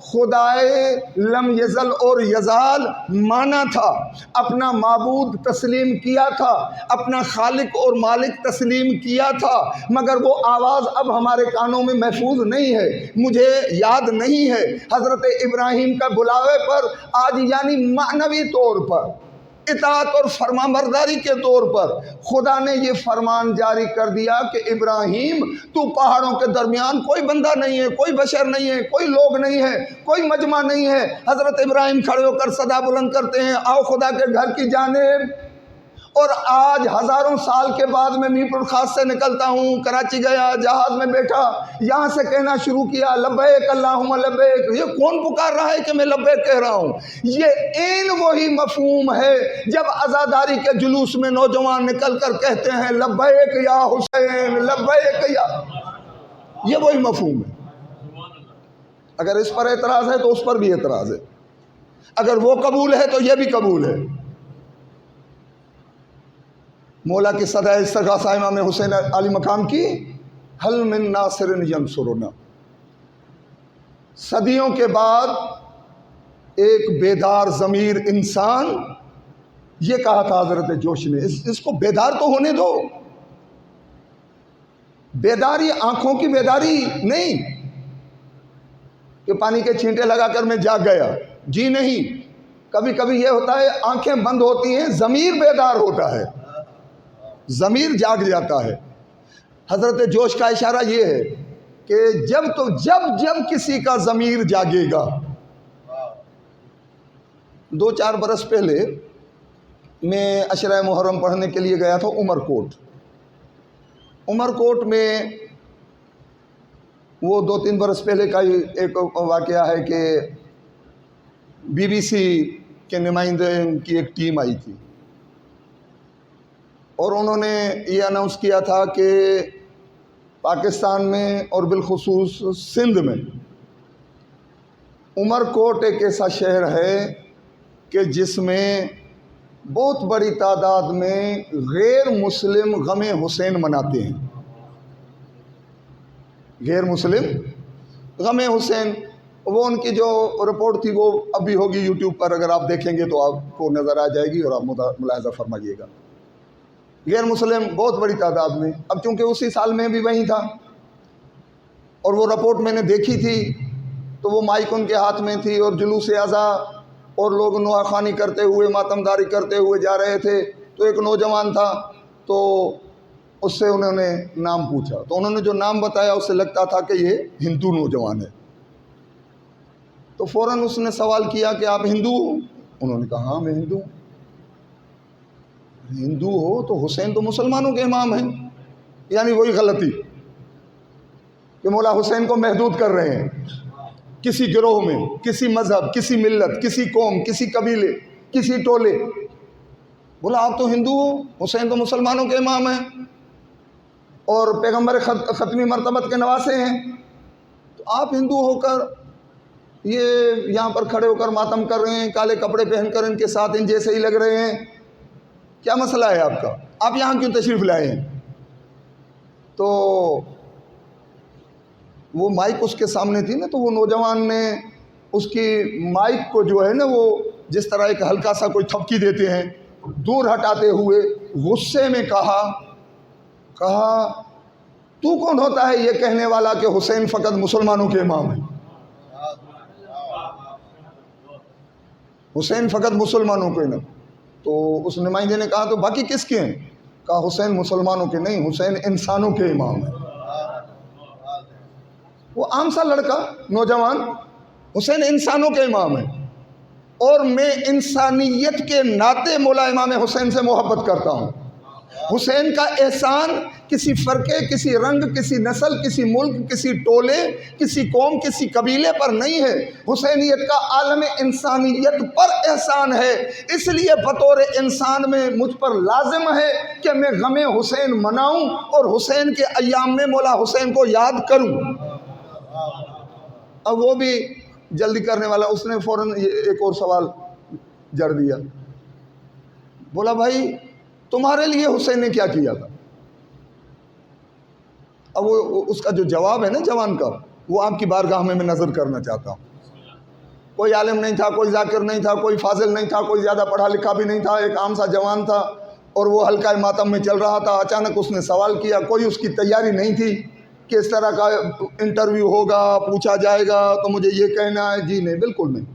خدائے لم یزل اور یزال مانا تھا، اپنا معبود تسلیم کیا تھا، اپنا خالق اور مالک تسلیم کیا تھا، مگر وہ آواز اب ہمارے کانوں میں محفوظ نہیں ہے، مجھے یاد نہیں ہے۔ حضرت ابراہیم کا بلاوے پر آج یعنی معنوی طور پر، اطاعت اور فرما برداری کے طور پر خدا نے یہ فرمان جاری کر دیا کہ ابراہیم تو پہاڑوں کے درمیان کوئی بندہ نہیں ہے، کوئی بشر نہیں ہے، کوئی لوگ نہیں ہے، کوئی مجمع نہیں ہے۔ حضرت ابراہیم کھڑے ہو کر صدا بلند کرتے ہیں آؤ خدا کے گھر کی جانب، اور آج ہزاروں سال کے بعد میں میر پور خاص سے نکلتا ہوں، کراچی گیا، جہاز میں بیٹھا، یہاں سے کہنا شروع کیا لبیک اللہم لبیک۔ یہ کون پکار رہا ہے کہ میں لبیک کہہ رہا ہوں؟ یہ عین وہی مفہوم ہے جب عزاداری کے جلوس میں نوجوان نکل کر کہتے ہیں لبیک یا حسین، لبیک یا، یہ وہی مفہوم ہے۔ اگر اس پر اعتراض ہے تو اس پر بھی اعتراض ہے، اگر وہ قبول ہے تو یہ بھی قبول ہے۔ مولا کی صدا استغاثہ امام حسین علی مقام کی حل من ناصر ینصرنا۔ صدیوں کے بعد ایک بیدار ضمیر انسان یہ کہا تھا حضرت جوش نے، اس کو بیدار تو ہونے دو۔ بیداری آنکھوں کی بیداری نہیں کہ پانی کے چھینٹے لگا کر میں جاگ گیا، جی نہیں، کبھی کبھی یہ ہوتا ہے آنکھیں بند ہوتی ہیں، ضمیر بیدار ہوتا ہے، ضمیر جاگ جاتا ہے۔ حضرت جوش کا اشارہ یہ ہے کہ جب کسی کا ضمیر جاگے گا۔ 2-4 برس پہلے میں عشرہ محرم پڑھنے کے لیے گیا تھا عمر کوٹ میں، وہ 2-3 برس پہلے کا ایک واقعہ ہے کہ BBC کے نمائندے کی ایک ٹیم آئی تھی اور انہوں نے یہ اناؤنس کیا تھا کہ پاکستان میں اور بالخصوص سندھ میں عمر کوٹ ایک ایسا شہر ہے کہ جس میں بہت بڑی تعداد میں غیر مسلم غم حسین مناتے ہیں۔ غیر مسلم غم حسین، وہ ان کی جو رپورٹ تھی وہ اب بھی ہوگی یوٹیوب پر، اگر آپ دیکھیں گے تو آپ کو نظر آ جائے گی اور آپ ملاحظہ فرمائیے گا۔ غیر مسلم بہت بڑی تعداد میں، اب چونکہ اسی سال میں بھی وہیں تھا اور وہ رپورٹ میں نے دیکھی تھی تو وہ مائک ان کے ہاتھ میں تھی اور جلوس عزا اور لوگ نوحہ خوانی کرتے ہوئے ماتمداری کرتے ہوئے جا رہے تھے، تو ایک نوجوان تھا تو اس سے انہوں نے نام پوچھا، تو انہوں نے جو نام بتایا اس سے لگتا تھا کہ یہ ہندو نوجوان ہے، تو فوراً اس نے سوال کیا کہ آپ ہندو ہو؟ انہوں نے کہا ہاں میں ہندو ہوں۔ ہندو ہو تو حسین تو مسلمانوں کے امام ہیں، یعنی وہی غلطی کہ مولا حسین کو محدود کر رہے ہیں کسی گروہ میں، کسی مذہب، کسی ملت، کسی قوم، کسی قبیلے، کسی ٹولے۔ بولا آپ تو ہندو ہو، حسین تو مسلمانوں کے امام ہیں اور پیغمبر ختمی مرتبت کے نواسے ہیں، تو آپ ہندو ہو کر یہ یہاں پر کھڑے ہو کر ماتم کر رہے ہیں، کالے کپڑے پہن کر ان کے ساتھ ان جیسے ہی لگ رہے ہیں، کیا مسئلہ ہے آپ کا؟ آپ یہاں کیوں تشریف لائے ہیں؟ تو وہ مائک اس کے سامنے تھی نا، تو وہ نوجوان نے اس کی مائک کو جو ہے نا، وہ جس طرح ایک ہلکا سا کوئی تھپکی دیتے ہیں، دور ہٹاتے ہوئے غصے میں کہا تو کون ہوتا ہے یہ کہنے والا کہ حسین فقط مسلمانوں کے امام ہے؟ حسین فقط مسلمانوں کے امام۔ تو اس نمائندے نے کہا تو باقی کس کے ہیں؟ کہا حسین مسلمانوں کے نہیں، حسین انسانوں کے امام ہے۔ وہ عام سا لڑکا نوجوان، حسین انسانوں کے امام ہے، اور میں انسانیت کے ناطے مولا امام حسین سے محبت کرتا ہوں۔ حسین کا احسان کسی فرقے، کسی رنگ، کسی نسل، کسی ملک، کسی ٹولے، کسی قوم، کسی قبیلے پر نہیں ہے، حسینیت کا عالم انسانیت پر احسان ہے۔ اس لیے بطور انسان میں مجھ پر لازم ہے کہ میں غم حسین مناؤں اور حسین کے ایام میں مولا حسین کو یاد کروں۔ اب وہ بھی جلدی کرنے والا، اس نے فوراً ایک اور سوال جڑ دیا، بولا بھائی تمہارے لیے حسین نے کیا کیا تھا؟ اب وہ اس کا جو جواب ہے نا جوان کا، وہ آپ کی بارگاہ میں نظر کرنا چاہتا ہوں۔ کوئی عالم نہیں تھا، کوئی ذاکر نہیں تھا، کوئی فاضل نہیں تھا، کوئی زیادہ پڑھا لکھا بھی نہیں تھا، ایک عام سا جوان تھا، اور وہ ہلکا ماتم میں چل رہا تھا۔ اچانک اس نے سوال کیا، کوئی اس کی تیاری نہیں تھی کہ اس طرح کا انٹرویو ہوگا، پوچھا جائے گا تو مجھے یہ کہنا ہے، جی نہیں، بالکل نہیں۔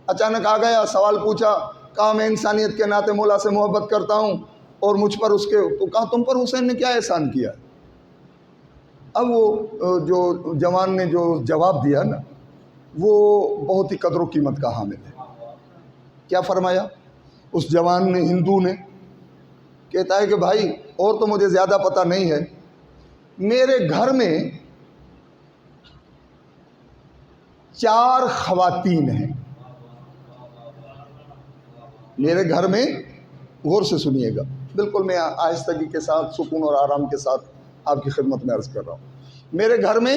اچانک آ گیا، سوال پوچھا، کہا میں انسانیت کے ناطے مولا سے محبت کرتا ہوں اور مجھ پر اس کے، تو کہا تم پر حسین نے کیا احسان کیا؟ اب وہ جو جوان نے جو جواب دیا نا، وہ بہت ہی قدر و قیمت کا حامل ہے۔ کیا فرمایا اس جوان نے، ہندو نے؟ کہتا ہے کہ بھائی اور تو مجھے زیادہ پتہ نہیں ہے، میرے گھر میں 4 خواتین ہیں۔ میرے گھر میں، غور سے سنیے گا، بالکل میں آہستگی کے ساتھ، سکون اور آرام کے ساتھ آپ کی خدمت میں عرض کر رہا ہوں۔ میرے گھر میں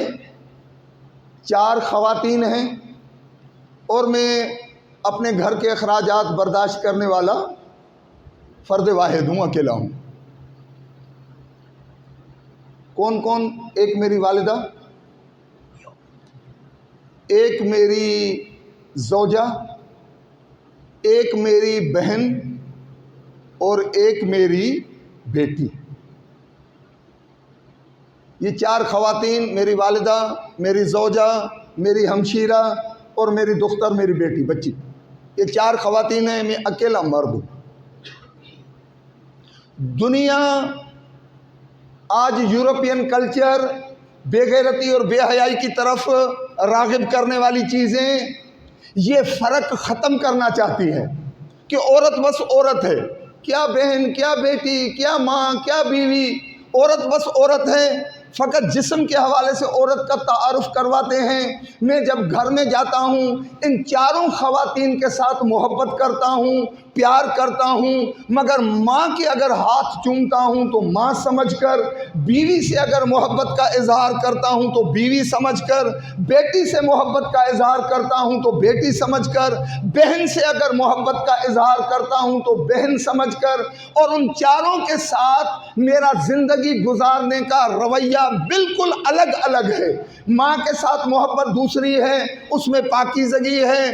4 خواتین ہیں اور میں اپنے گھر کے اخراجات برداشت کرنے والا فرد واحد ہوں، اکیلا ہوں۔ کون کون؟ ایک میری والدہ، ایک میری زوجہ، ایک میری بہن اور ایک میری بیٹی۔ یہ 4 خواتین، میری والدہ، میری زوجہ، میری ہمشیرہ اور میری دختر، میری بیٹی، بچی، یہ 4 خواتین ہیں، میں اکیلا مرد ہوں۔ دنیا آج یورپین کلچر، بے غیرتی اور بے حیائی کی طرف راغب کرنے والی چیزیں، یہ فرق ختم کرنا چاہتی ہے کہ عورت بس عورت ہے، کیا بہن، کیا بیٹی، کیا ماں، کیا بیوی، عورت بس عورت ہے۔ فقط جسم کے حوالے سے عورت کا تعارف کرواتے ہیں۔ میں جب گھر میں جاتا ہوں، ان 4 خواتین کے ساتھ محبت کرتا ہوں، پیار کرتا ہوں، مگر ماں کے اگر ہاتھ چومتا ہوں تو ماں سمجھ کر، بیوی سے اگر محبت کا اظہار کرتا ہوں تو بیوی سمجھ کر، بیٹی سے محبت کا اظہار کرتا ہوں تو بیٹی سمجھ کر، بہن سے اگر محبت کا اظہار کرتا ہوں تو بہن سمجھ کر، اور ان 4 کے ساتھ میرا زندگی گزارنے کا رویہ بالکل الگ الگ ہے۔ ماں کے ساتھ محبت دوسری ہے، اس میں پاکیزگی ہے۔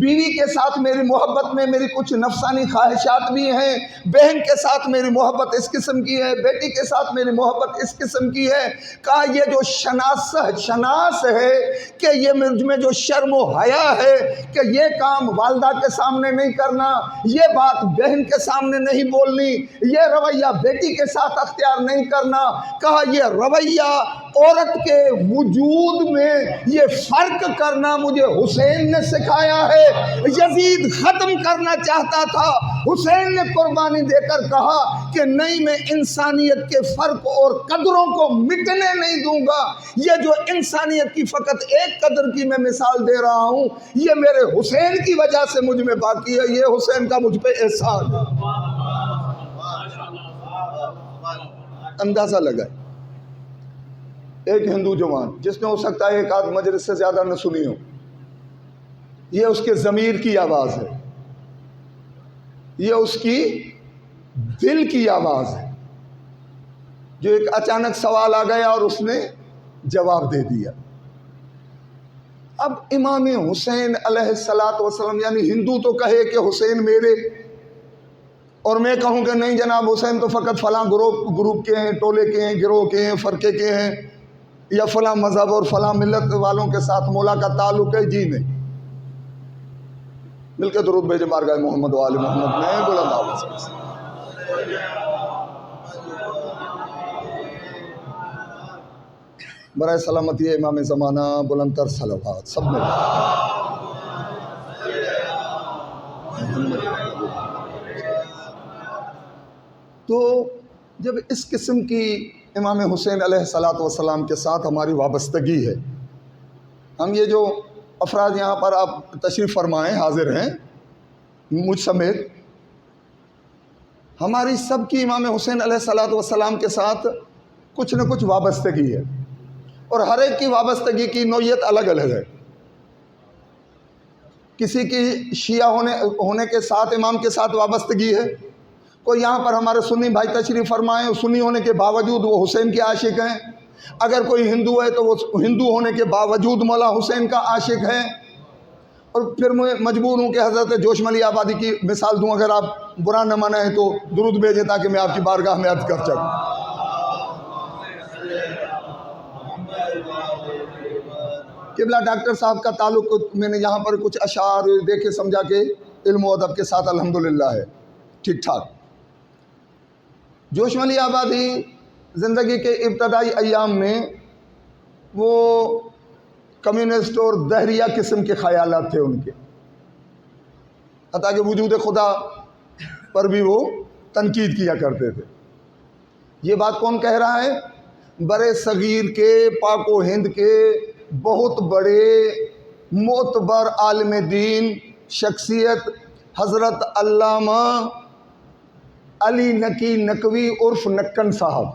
بیوی کے ساتھ میری محبت میں میری کچھ نفسانی خواہشات بھی ہیں۔ بہن کے ساتھ میری محبت اس قسم کی ہے، بیٹی کے ساتھ میری محبت اس قسم کی ہے۔ کہا یہ جو شناس ہے کہ یہ مجھ میں جو شرم و حیا ہے کہ یہ کام والدہ کے سامنے نہیں کرنا، یہ بات بہن کے سامنے نہیں بولنی، یہ رویہ بیٹی کے ساتھ اختیار نہیں کرنا۔ کہا یہ رویہ عورت کے وجود میں یہ فرق کرنا مجھے حسین نے سکھایا ہے۔ یزید ختم کرنا چاہتا تھا، حسین نے قربانی دے کر کہا کہ نہیں، میں انسانیت کے فرق اور قدروں کو مٹنے نہیں دوں گا۔ یہ جو انسانیت کی فقط ایک قدر کی میں مثال دے رہا ہوں، یہ میرے حسین کی وجہ سے مجھ میں باقی ہے، یہ حسین کا مجھ پہ احسان ہے۔ اندازہ لگائے، ایک ہندو جوان جس نے ہو سکتا ہے ایک آدھ مجلس سے زیادہ نہ سنی ہو، یہ اس کے ضمیر کی آواز ہے، یہ اس کی دل کی آواز ہے، جو ایک اچانک سوال آ گیا اور اس نے جواب دے دیا۔ اب امام حسین علیہ السلام، یعنی ہندو تو کہے کہ حسین میرے، اور میں کہوں کہ نہیں جناب حسین تو فقط فلاں گروپ کے ہیں، ٹولے کے ہیں، گروہ کے ہیں، فرقے کے ہیں، یا فلاں مذہب اور فلاں ملت والوں کے ساتھ مولا کا تعلق ہے، جی نہیں۔ مل کے درود بھیجے بارگاہ محمد و آل محمد میں بلند آواز سے۔ برائے سلامتی امام زمانہ بلند تر صلوات سب میں۔ تو جب اس قسم کی امام حسین علیہ السلام کے ساتھ ہماری وابستگی ہے، ہم یہ جو افراد یہاں پر آپ تشریف فرمائیں حاضر ہیں مجھ سمیت، ہماری سب کی امام حسین علیہ السلام کے ساتھ کچھ نہ کچھ وابستگی ہے، اور ہر ایک کی وابستگی کی نوعیت الگ الگ ہے۔ کسی کی شیعہ ہونے کے ساتھ امام کے ساتھ وابستگی ہے، کوئی یہاں پر ہمارے سنی بھائی تشریف فرمائیں، سنی ہونے کے باوجود وہ حسین کے عاشق ہیں، اگر کوئی ہندو ہے تو وہ ہندو ہونے کے باوجود مولا حسین کا عاشق ہے۔ اور پھر میں مجبور ہوں کہ حضرت جوشم علی آبادی کی مثال دوں، اگر آپ برا نہ منائیں تو درود بھیجیں تاکہ میں آپ کی بارگاہ میں عرض کر سکوں۔ قبلہ ڈاکٹر صاحب کا تعلق میں نے یہاں پر کچھ اشعار دیکھے سمجھا کے علم و ادب کے ساتھ الحمدللہ ہے ٹھیک ٹھاک۔ جوشم علی آبادی زندگی کے ابتدائی ایام میں وہ کمیونسٹ اور دہریہ قسم کے خیالات تھے ان کے، حتیٰ کہ وجود خدا پر بھی وہ تنقید کیا کرتے تھے۔ یہ بات کون کہہ رہا ہے؟ برے صغیر کے پاک و ہند کے بہت بڑے معتبر عالم دین شخصیت حضرت علامہ علی نقی نقوی عرف نکن صاحب۔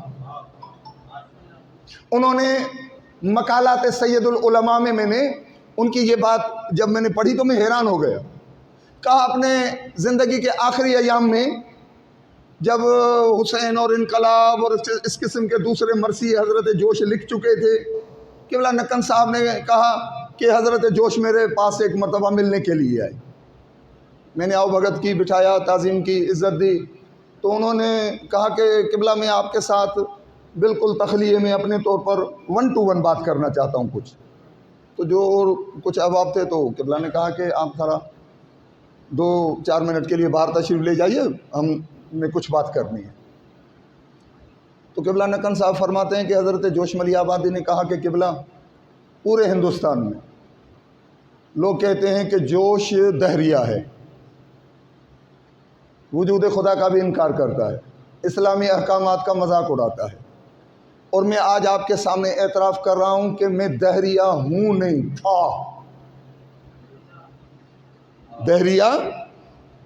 انہوں نے مقالات سید العلماء میں نے ان کی یہ بات جب میں نے پڑھی تو میں حیران ہو گیا۔ کہا اپنے زندگی کے آخری ایام میں جب حسین اور انقلاب اور اس قسم کے دوسرے مرثی حضرت جوش لکھ چکے تھے، قبلہ نکن صاحب نے کہا کہ حضرت جوش میرے پاس ایک مرتبہ ملنے کے لیے آئے، میں نے آؤ بھگت کی، بٹھایا، تعظیم کی، عزت دی، تو انہوں نے کہا کہ قبلہ میں آپ کے ساتھ بالکل تخلیے میں اپنے طور پر 1 to 1 بات کرنا چاہتا ہوں کچھ۔ تو جو کچھ احباب تھے تو قبلہ نے کہا کہ آپ ذرا 2-4 منٹ کے لیے باہر تشریف لے جائیے، ہم نے کچھ بات کرنی ہے۔ تو قبلہ نکن صاحب فرماتے ہیں کہ حضرت جوشم علی آبادی نے کہا کہ قبلہ پورے ہندوستان میں لوگ کہتے ہیں کہ جوش دہریہ ہے، وجود خدا کا بھی انکار کرتا ہے، اسلامی احکامات کا مذاق اڑاتا ہے، اور میں آج آپ کے سامنے اعتراف کر رہا ہوں کہ میں دہریہ ہوں نہیں تھا۔ دہریہ،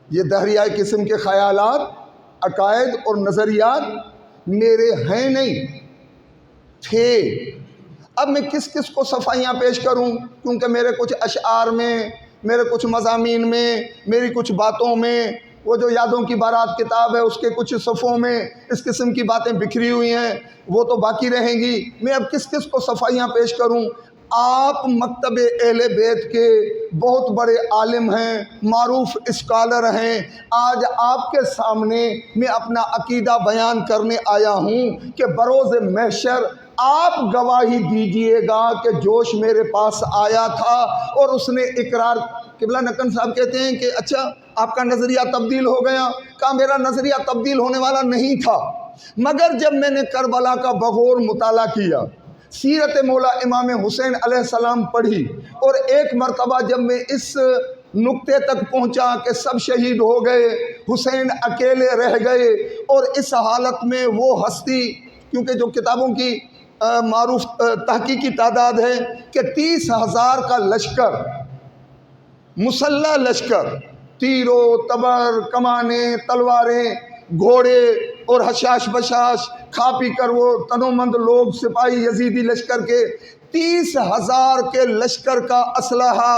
یہ دہریہ قسم کے خیالات، عقائد اور نظریات میرے ہیں نہیں، تھے۔ اب میں کس کس کو صفائیاں پیش کروں، کیونکہ میرے کچھ اشعار میں، میرے کچھ مضامین میں، میری کچھ باتوں میں، وہ جو یادوں کی بارات کتاب ہے اس کے کچھ صفحوں میں اس قسم کی باتیں بکھری ہوئی ہیں، وہ تو باقی رہیں گی۔ میں اب کس کس کو صفائیاں پیش کروں؟ آپ مکتب اہل بیت کے بہت بڑے عالم ہیں، معروف اسکالر ہیں، آج آپ کے سامنے میں اپنا عقیدہ بیان کرنے آیا ہوں کہ بروز محشر آپ گواہی دیجئے گا کہ جوش میرے پاس آیا تھا اور اس نے اقرار۔ قبلہ نکن صاحب کہتے ہیں کہ اچھا آپ کا نظریہ تبدیل ہو گیا؟ کہا میرا نظریہ تبدیل ہونے والا نہیں تھا، مگر جب میں نے کربلا کا بغور مطالعہ کیا، سیرت مولا امام حسین علیہ السلام پڑھی، اور ایک مرتبہ جب میں اس نقطے تک پہنچا کہ سب شہید ہو گئے، حسین اکیلے رہ گئے، اور اس حالت میں وہ ہستی، کیونکہ جو کتابوں کی معروف تحقیقی تعداد ہے کہ 30,000 کا لشکر، مسلح لشکر، تیروں تبر کمانیں تلواریں گھوڑے اور حشاش بشاش کھا پی کر وہ تنومند لوگ سپاہی یزیدی لشکر کے 30,000 کے لشکر کا اسلحہ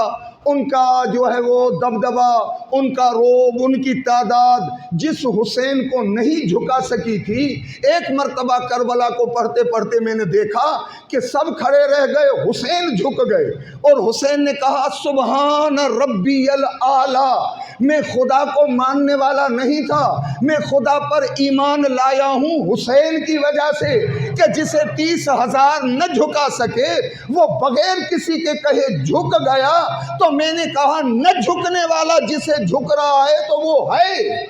ان کا جو ہے وہ دبدبا، ان کا روب، ان کی تعداد جس حسین کو نہیں جھکا سکی تھی، ایک مرتبہ کربلا کو پڑھتے پڑھتے میں نے دیکھا کہ سب کھڑے رہ گئے، حسین جھک گئے، اور حسین نے کہا سبحان ربی الاعلی، میں خدا کو ماننے والا نہیں تھا، میں خدا پر ایمان لایا ہوں حسین کی وجہ سے کہ جسے 30,000 نہ جھکا سکے وہ بغیر کسی کے کہے جھک گیا، تو میں نے کہا نہ جھکنے والا جسے جھک رہا ہے تو وہ ہے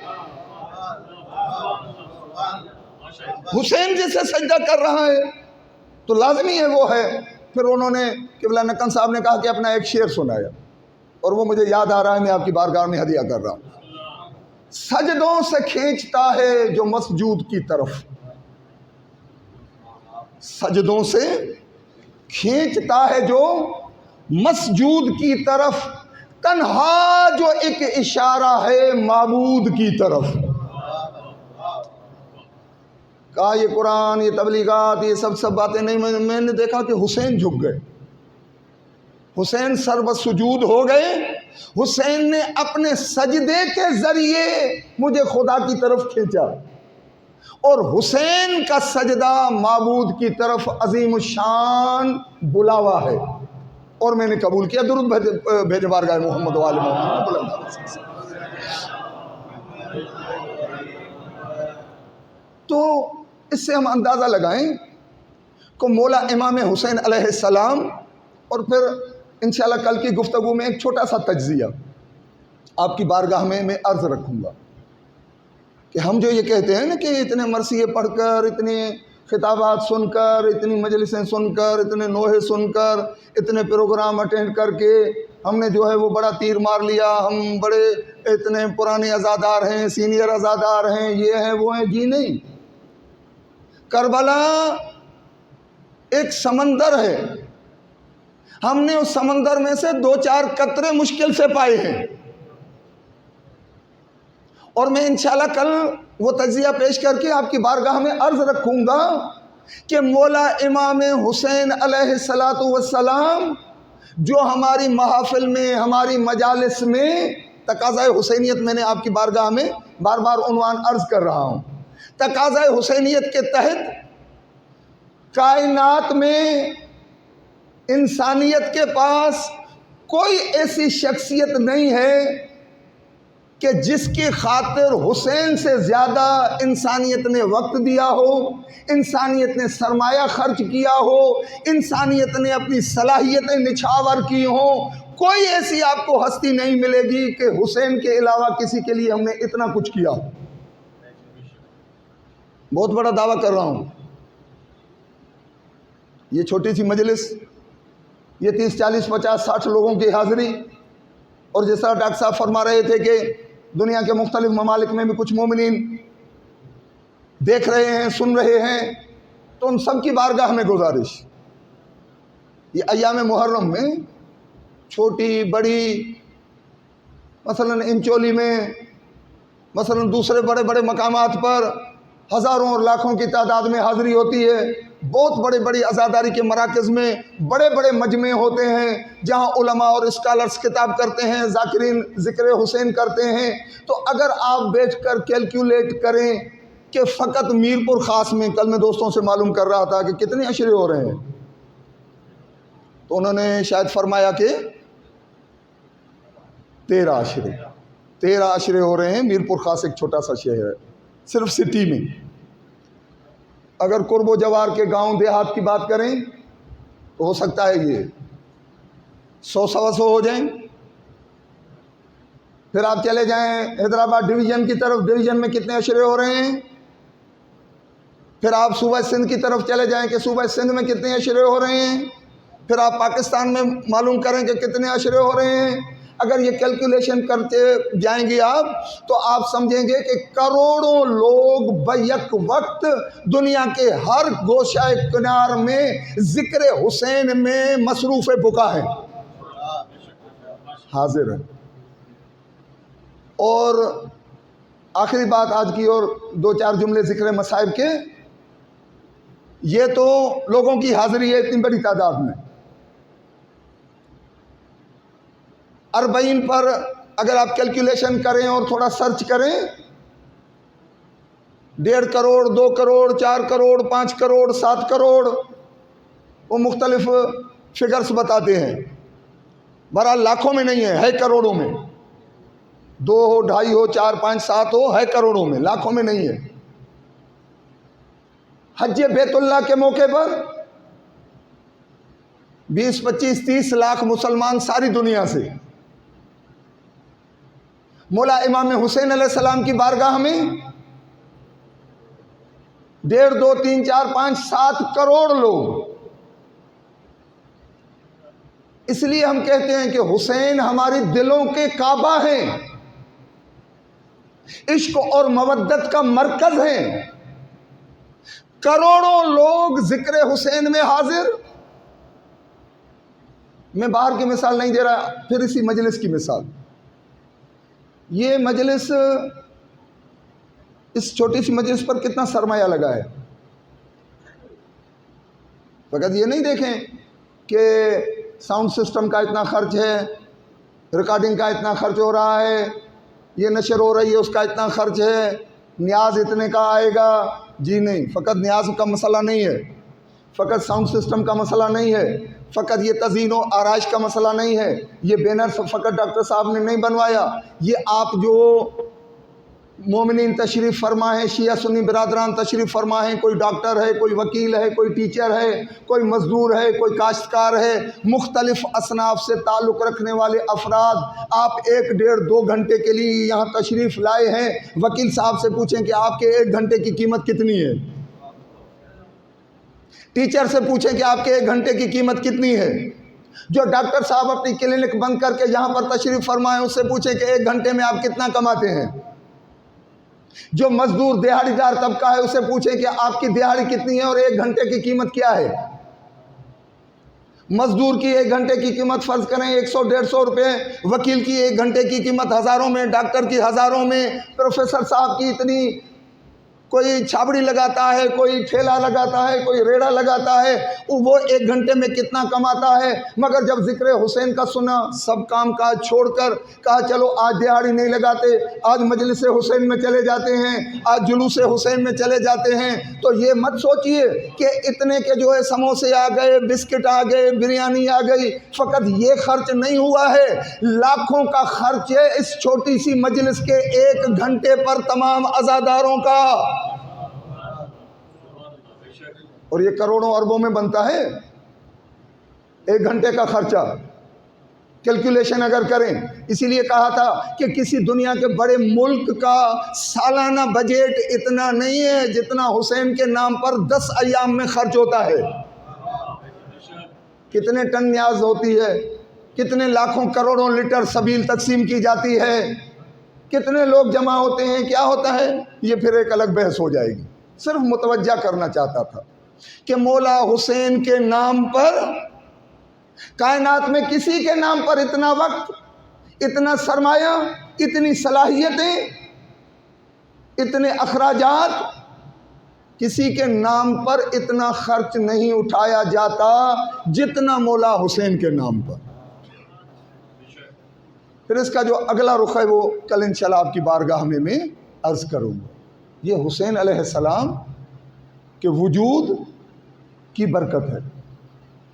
حسین جسے سجدہ کر رہا ہے تو لازمی ہے وہ ہے۔ پھر انہوں نے قبلہ نکن صاحب نے کہا کہ اپنا ایک شعر سنایا، اور وہ مجھے یاد آ رہا ہے، میں آپ کی بارگاہ میں ہدیہ کر رہا ہوں۔ سجدوں سے کھینچتا ہے جو مسجود کی طرف، سجدوں سے کھینچتا ہے جو مسجود کی طرف، تنہا جو ایک اشارہ ہے معبود کی طرف۔ کہا یہ قرآن، یہ تبلیغات، یہ سب باتیں نہیں، میں نے دیکھا کہ حسین جھک گئے، حسین سر بسجود ہو گئے، حسین نے اپنے سجدے کے ذریعے مجھے خدا کی طرف کھینچا، اور حسین کا سجدہ معبود کی طرف عظیم الشان بلاوا ہے، اور میں نے قبول کیا۔ درود بھیجے بارگاہ محمد و آل محمد۔ تو اس سے ہم اندازہ لگائیں کہ مولا امام حسین علیہ السلام، اور پھر انشاءاللہ کل کی گفتگو میں ایک چھوٹا سا تجزیہ آپ کی بارگاہ میں عرض رکھوں گا کہ ہم جو یہ کہتے ہیں نا کہ اتنے مرثیے پڑھ کر، اتنے خطابات سن کر، اتنی مجلسیں سن کر، اتنے نوحے سن کر، اتنے پروگرام اٹینڈ کر کے ہم نے جو ہے وہ بڑا تیر مار لیا، ہم بڑے اتنے پرانے عزادار ہیں، سینئر عزادار ہیں، یہ ہیں وہ ہیں، جی نہیں۔ کربلا ایک سمندر ہے، ہم نے اس سمندر میں سے 2-4 قطرے مشکل سے پائے ہیں، اور میں انشاءاللہ کل وہ تجزیہ پیش کر کے آپ کی بارگاہ میں عرض رکھوں گا کہ مولا امام حسین علیہ السلام جو ہماری محافل میں، ہماری مجالس میں تقاضۂ حسینیت، میں نے آپ کی بارگاہ میں بار بار عنوان عرض کر رہا ہوں، تقاضۂ حسینیت کے تحت کائنات میں انسانیت کے پاس کوئی ایسی شخصیت نہیں ہے کہ جس کی خاطر حسین سے زیادہ انسانیت نے وقت دیا ہو، انسانیت نے سرمایہ خرچ کیا ہو، انسانیت نے اپنی صلاحیتیں نچھاور کی ہوں۔ کوئی ایسی آپ کو ہستی نہیں ملے گی کہ حسین کے علاوہ کسی کے لیے ہم نے اتنا کچھ کیا۔ بہت بڑا دعویٰ کر رہا ہوں۔ یہ چھوٹی سی مجلس، یہ 30، 40، 50، 60 لوگوں کی حاضری، اور جس طرح ڈاکٹر صاحب فرما رہے تھے کہ دنیا کے مختلف ممالک میں بھی کچھ مومنین دیکھ رہے ہیں، سن رہے ہیں، تو ان سب کی بارگاہ میں گزارش، یہ ایام محرم میں چھوٹی بڑی، مثلا انچولی میں، مثلا دوسرے بڑے بڑے مقامات پر ہزاروں اور لاکھوں کی تعداد میں حاضری ہوتی ہے، بہت بڑے بڑی عزاداری کے مراکز میں بڑے بڑے مجمع ہوتے ہیں جہاں علماء اور اسکالرز خطاب کرتے ہیں، ذاکرین ذکر حسین کرتے ہیں۔ تو اگر آپ بیٹھ کر کیلکولیٹ کریں کہ فقط میرپور خاص میں، کل میں دوستوں سے معلوم کر رہا تھا کہ کتنے عشرے ہو رہے ہیں، تو انہوں نے شاید فرمایا کہ 13 عشرے ہو رہے ہیں۔ میرپور خاص ایک چھوٹا سا شہر ہے، صرف سٹی میں، اگر قرب و جوار کے گاؤں دیہات کی بات کریں تو ہو سکتا ہے یہ 100-125 ہو جائیں۔ پھر آپ چلے جائیں حیدرآباد ڈویژن کی طرف، ڈویژن میں کتنے عشرے ہو رہے ہیں۔ پھر آپ صوبہ سندھ کی طرف چلے جائیں کہ صوبہ سندھ میں کتنے عشرے ہو رہے ہیں۔ پھر آپ پاکستان میں معلوم کریں کہ کتنے عشرے ہو رہے ہیں۔ اگر یہ کیلکولیشن کرتے جائیں گے آپ تو آپ سمجھیں گے کہ کروڑوں لوگ بیک وقت دنیا کے ہر گوشہ کنار میں ذکر حسین میں مصروف بقا ہیں، حاضر ہیں۔ اور آخری بات آج کی، اور 2-4 جملے ذکر مصائب کے، یہ تو لوگوں کی حاضری ہے اتنی بڑی تعداد میں، 40 پر اگر آپ کیلکولیشن کریں اور تھوڑا سرچ کریں، 1.5 کروڑ 2 کروڑ 4 کروڑ 5 کروڑ 7 کروڑ، وہ مختلف فگرز بتاتے ہیں، بہرحال لاکھوں میں نہیں ہے کروڑوں میں، 2 ہو 2.5 ہو 4 5 7 ہو، ہے کروڑوں میں، لاکھوں میں نہیں ہے۔ حج بیت اللہ کے موقع پر 20 25 30 لاکھ مسلمان ساری دنیا سے مولا امام حسین علیہ السلام کی بارگاہ میں 1.5 2 3 4 5 7 کروڑ لوگ۔ اس لیے ہم کہتے ہیں کہ حسین ہماری دلوں کے کعبہ ہیں، عشق اور مودت کا مرکز ہیں۔ کروڑوں لوگ ذکر حسین میں حاضر۔ میں باہر کی مثال نہیں دے رہا، پھر اسی مجلس کی مثال۔ یہ مجلس، اس چھوٹی سی مجلس پر کتنا سرمایہ لگا ہے۔ فقط یہ نہیں دیکھیں کہ ساؤنڈ سسٹم کا اتنا خرچ ہے، ریکارڈنگ کا اتنا خرچ ہو رہا ہے، یہ نشر ہو رہی ہے اس کا اتنا خرچ ہے، نیاز اتنے کا آئے گا۔ جی نہیں، فقط نیاز کا مسئلہ نہیں ہے، فقط ساؤنڈ سسٹم کا مسئلہ نہیں ہے، فقط یہ تزئین و آرائش کا مسئلہ نہیں ہے، یہ بینر فقط ڈاکٹر صاحب نے نہیں بنوایا، یہ آپ جو مومنین تشریف فرما ہیں، شیعہ سنی برادران تشریف فرما ہیں، کوئی ڈاکٹر ہے، کوئی وکیل ہے، کوئی ٹیچر ہے، کوئی مزدور ہے، کوئی کاشتکار ہے، مختلف اصناف سے تعلق رکھنے والے افراد، آپ 1 1.5 2 گھنٹے کے لیے یہاں تشریف لائے ہیں۔ وکیل صاحب سے پوچھیں کہ آپ کے 1 گھنٹے کی قیمت کتنی ہے، ٹیچر سے پوچھیں کہ آپ کے 1 گھنٹے کی قیمت کتنی ہے، جو ڈاکٹر صاحب اپنی کلینک بند کر کے یہاں پر تشریف فرمائیں اس سے پوچھیں کہ 1 گھنٹے میں آپ کتنا کماتے ہیں، جو مزدور دیہڑی دار طبقہ ہے اسے پوچھیں کہ آپ کی دیہڑی کتنی ہے اور 1 گھنٹے کی قیمت کیا ہے۔ مزدور کی 1 گھنٹے کی قیمت فرض کریں 100 150 روپے، وکیل کی 1 گھنٹے کی قیمت ہزاروں میں، ڈاکٹر کی ہزاروں میں، پروفیسر صاحب کی اتنی، کوئی چھابڑی لگاتا ہے، کوئی ٹھیلا لگاتا ہے، کوئی ریڑھا لگاتا ہے، وہ 1 گھنٹے میں کتنا کماتا ہے۔ مگر جب ذکر حسین کا سنا، سب کام کاج چھوڑ کر کہا چلو آج دیہاڑی نہیں لگاتے، آج مجلس حسین میں چلے جاتے ہیں، آج جلوس حسین میں چلے جاتے ہیں، تو یہ مت سوچئے کہ اتنے کے جو ہے سموسے آ گئے، بسکٹ آ گئے، بریانی آ گئی، فقط یہ خرچ نہیں ہوا ہے، لاکھوں کا خرچ ہے اس چھوٹی سی مجلس کے 1 گھنٹے پر تمام عزاداروں کا، اور یہ کروڑوں اربوں میں بنتا ہے 1 گھنٹے کا خرچہ، کیلکولیشن اگر کریں۔ اسی لیے کہا تھا کہ کسی دنیا کے بڑے ملک کا سالانہ بجٹ اتنا نہیں ہے جتنا حسین کے نام پر 10 ایام میں خرچ ہوتا ہے۔ کتنے ٹن نیاز ہوتی ہے، کتنے لاکھوں کروڑوں لیٹر سبیل تقسیم کی جاتی ہے، کتنے لوگ جمع ہوتے ہیں، کیا ہوتا ہے، یہ پھر ایک الگ بحث ہو جائے گی۔ صرف متوجہ کرنا چاہتا تھا کہ مولا حسین کے نام پر کائنات میں کسی کے نام پر اتنا وقت، اتنا سرمایہ، اتنی صلاحیتیں، اتنے اخراجات، کسی کے نام پر اتنا خرچ نہیں اٹھایا جاتا جتنا مولا حسین کے نام پر۔ پھر اس کا جو اگلا رخ ہے وہ کل انشاءاللہ آپ کی بارگاہ میں عرض کروں گا۔ یہ حسین علیہ السلام کے وجود کی برکت ہے۔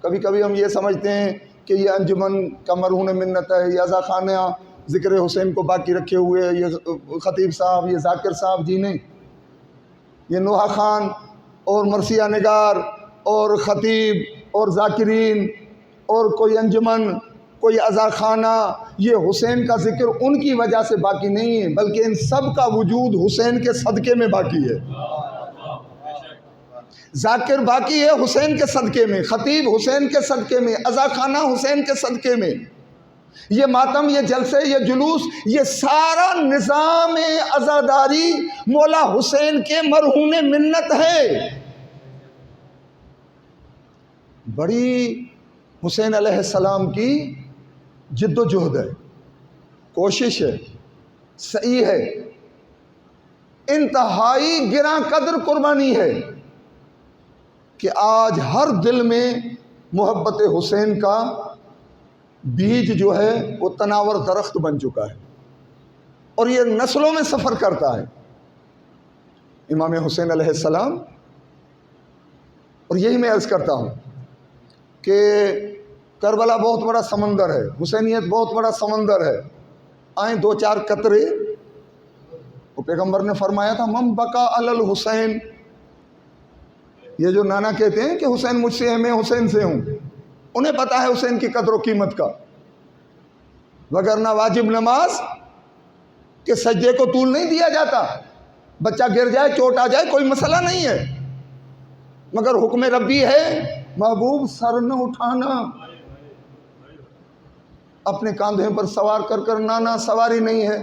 کبھی کبھی ہم یہ سمجھتے ہیں کہ یہ انجمن کا مرہون منت ہے، یہ عزا خانہ ذکر حسین کو باقی رکھے ہوئے، یہ خطیب صاحب، یہ ذاکر صاحب، جی نہیں، یہ نوحہ خان اور مرثیہ نگار اور خطیب اور ذاکرین اور کوئی انجمن، کوئی عزا خانہ، یہ حسین کا ذکر ان کی وجہ سے باقی نہیں ہے، بلکہ ان سب کا وجود حسین کے صدقے میں باقی ہے۔ ذاکر باقی ہے حسین کے صدقے میں، خطیب حسین کے صدقے میں، عزا خانہ حسین کے صدقے میں۔ یہ ماتم، یہ جلسے، یہ جلوس، یہ سارا نظام عزاداری مولا حسین کے مرہون منت ہے۔ بڑی حسین علیہ السلام کی جد و جہد ہے، کوشش ہے، سعی ہے، انتہائی گراں قدر قربانی ہے کہ آج ہر دل میں محبت حسین کا بیج جو ہے وہ تناور درخت بن چکا ہے اور یہ نسلوں میں سفر کرتا ہے۔ امام حسین علیہ السلام، اور یہی میں عرض کرتا ہوں کہ کربلا بہت بڑا سمندر ہے، حسینیت بہت بڑا سمندر ہے، آئیں دو چار قطرے، وہ پیغمبر نے فرمایا تھا من بقا علی الحسین، یہ جو نانا کہتے ہیں کہ حسین مجھ سے ہے، میں حسین سے ہوں، انہیں پتا ہے حسین کی قدر و قیمت کا، وگرنہ واجب نماز کہ سجدے کو طول نہیں دیا جاتا، بچہ گر جائے چوٹ آ جائے کوئی مسئلہ نہیں ہے، مگر حکم ربی ہے محبوب سر نہ اٹھانا، اپنے کاندھے پر سوار کر کر نانا سواری نہیں ہے،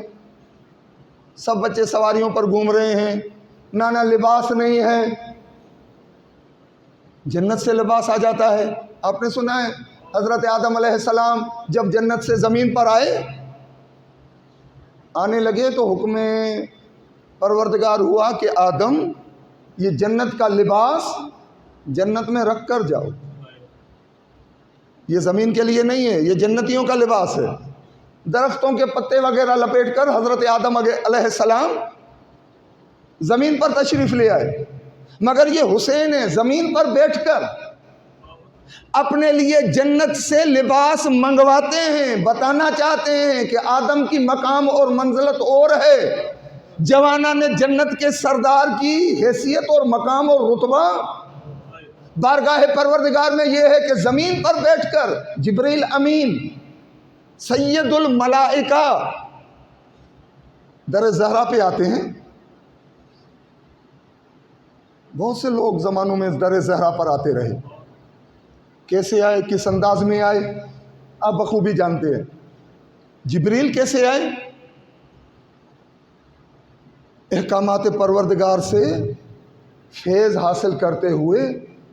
سب بچے سواریوں پر گھوم رہے ہیں، نانا لباس نہیں ہے، جنت سے لباس آ جاتا ہے۔ آپ نے سنا ہے حضرت آدم علیہ السلام جب جنت سے زمین پر آنے لگے تو حکم پروردگار ہوا کہ آدم یہ جنت کا لباس جنت میں رکھ کر جاؤ، یہ زمین کے لیے نہیں ہے، یہ جنتیوں کا لباس ہے۔ درختوں کے پتے وغیرہ لپیٹ کر حضرت آدم علیہ السلام زمین پر تشریف لے آئے، مگر یہ حسین زمین پر بیٹھ کر اپنے لیے جنت سے لباس منگواتے ہیں، بتانا چاہتے ہیں کہ آدم کی مقام اور منزلت اور ہے، جوانا نے جنت کے سردار کی حیثیت اور مقام اور رتبہ بارگاہ پروردگار میں یہ ہے کہ زمین پر بیٹھ کر جبریل امین سید الملائکہ در زہرا پہ آتے ہیں۔ بہت سے لوگ زمانوں میں در زہرا پر آتے رہے، کیسے آئے، کس انداز میں آئے، آپ بخوبی جانتے ہیں۔ جبریل کیسے آئے؟ احکامات پروردگار سے فیض حاصل کرتے ہوئے،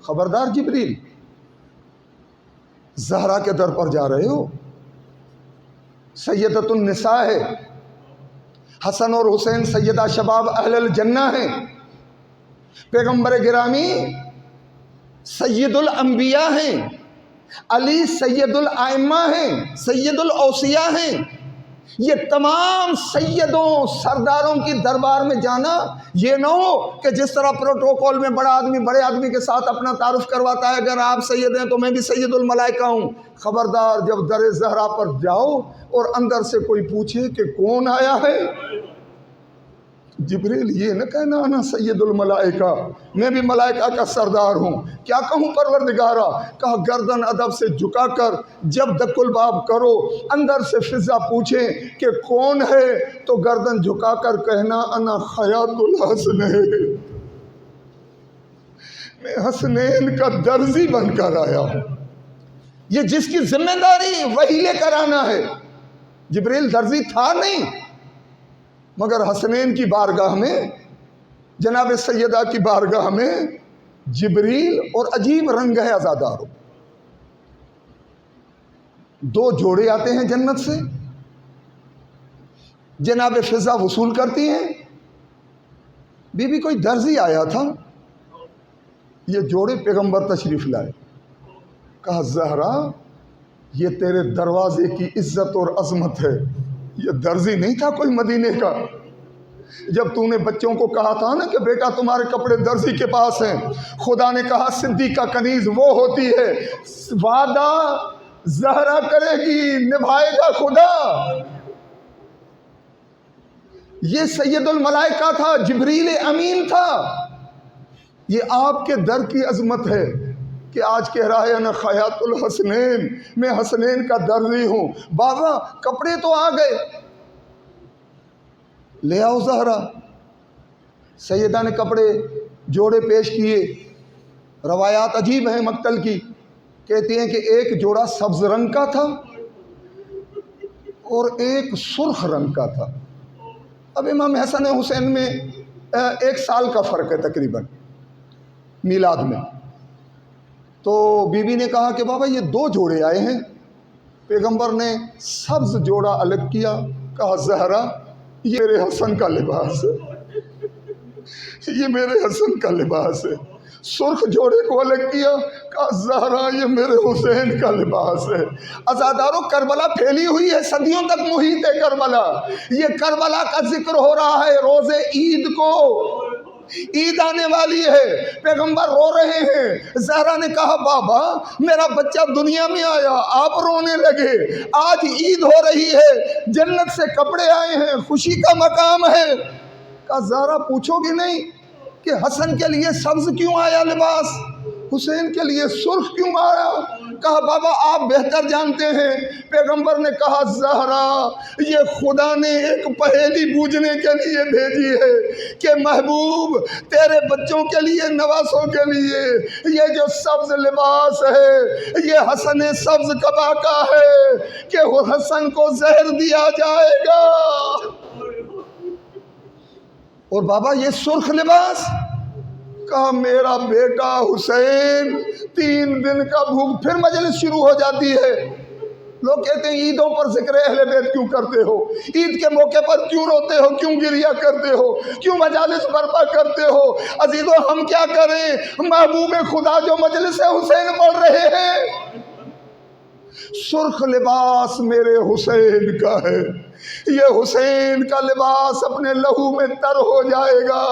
خبردار جبریل زہرا کے در پر جا رہے ہو، سیدۃ النساء ہے، حسن اور حسین سیدہ شباب اہل الجنہ ہیں، پیغمبر گرامی سید الانبیاء ہیں، علی سید الائمہ ہیں، سید الاوصیاء ہیں، یہ تمام سیدوں سرداروں کی دربار میں جانا یہ نہ ہو کہ جس طرح پروٹوکول میں بڑا آدمی بڑے آدمی کے ساتھ اپنا تعارف کرواتا ہے، اگر آپ سید ہیں تو میں بھی سید الملائکہ ہوں۔ خبردار جب در زہرا پر جاؤ اور اندر سے کوئی پوچھے کہ کون آیا ہے، جبریل یہ نہ کہنا انا سید الملائکہ، میں بھی ملائکہ کا سردار ہوں، کیا کہوں پروردگارا؟ کہا گردن ادب سے جھکا کر جب دق الباب کرو، اندر سے فضا پوچھیں کہ کون ہے تو گردن جھکا کر کہنا انا خیاط الحسنین، میں حسنین کا درزی بن کر آیا ہوں۔ یہ جس کی ذمہ داری وہی لے کر آنا ہے، جبریل درزی تھا نہیں، مگر حسنین کی بارگاہ میں، جناب سیدہ کی بارگاہ میں جبریل اور عجیب رنگ ہے عزادارو، دو جوڑے آتے ہیں جنت سے، جناب فضا وصول کرتی ہیں، بی بی کوئی درزی آیا تھا، یہ جوڑے پیغمبر تشریف لائے، کہا زہرا یہ تیرے دروازے کی عزت اور عظمت ہے، یہ درزی نہیں تھا کوئی مدینے کا۔ جب تو نے بچوں کو کہا تھا نا کہ بیٹا تمہارے کپڑے درزی کے پاس ہیں، خدا نے کہا صدیقہ کنیز وہ ہوتی ہے، وعدہ زہرا کرے گی، نبھائے گا خدا۔ یہ سید الملائکہ تھا، جبریل امین تھا، یہ آپ کے در کی عظمت ہے کہ آج کہہ رہا ہے انا خیاط الحسنین، میں حسنین کا درزی ہوں۔ بابا کپڑے تو آ گئے، لے آؤ زہرا۔ سیدہ نے کپڑے جوڑے پیش کیے، روایات عجیب ہیں مقتل کی، کہتی ہیں کہ ایک جوڑا سبز رنگ کا تھا اور ایک سرخ رنگ کا تھا۔ اب امام حسن حسین میں 1 سال کا فرق ہے تقریباً میلاد میں، تو بی بی نے کہا کہ بابا یہ 2 جوڑے آئے ہیں، پیغمبر نے سبز جوڑا الگ کیا، کہا زہرا یہ میرے حسن کا لباس ہے، یہ میرے حسن کا لباس ہے، سرخ جوڑے کو الگ کیا، کہا زہرا یہ میرے حسین کا لباس ہے۔ عزادارو کربلا پھیلی ہوئی ہے، صدیوں تک محیط ہے کربلا۔ یہ کربلا کا ذکر ہو رہا ہے روز عید کو، عید آنے والی ہے، پیغمبر رو رہے ہیں۔ زہرا نے کہا بابا میرا بچہ دنیا میں آیا، آپ رونے لگے، آج عید ہو رہی ہے، جنت سے کپڑے آئے ہیں، خوشی کا مقام ہے۔ کہا زہرا پوچھو گی نہیں کہ حسن کے لیے سبز کیوں آیا لباس، حسین کے لیے سرخ کیوں آیا؟ کہا بابا آپ بہتر جانتے ہیں۔ پیغمبر نے کہا زہرا یہ خدا نے ایک پہیلی بوجھنے کے لیے بھیجی ہے کہ محبوب تیرے بچوں کے لیے، نواسوں کے لیے یہ جو سبز لباس ہے یہ حسن سبز قبا کا ہے کہ حسن کو زہر دیا جائے گا۔ اور بابا یہ سرخ لباس؟ کہا میرا بیٹا حسین 3 دن کا بھوک، پھر مجلس شروع ہو جاتی ہے۔ لوگ کہتے ہیں عیدوں پر ذکر اہل بیت کیوں کرتے ہو، عید کے موقع پر کیوں روتے ہو، کیوں گریہ کرتے ہو، کیوں مجالس برپا کرتے ہو؟ عزیزو ہم کیا کریں، محبوب خدا جو مجلس حسین پڑھ رہے ہیں۔ سرخ لباس میرے حسین کا ہے، یہ حسین کا لباس اپنے لہو میں تر ہو جائے گا۔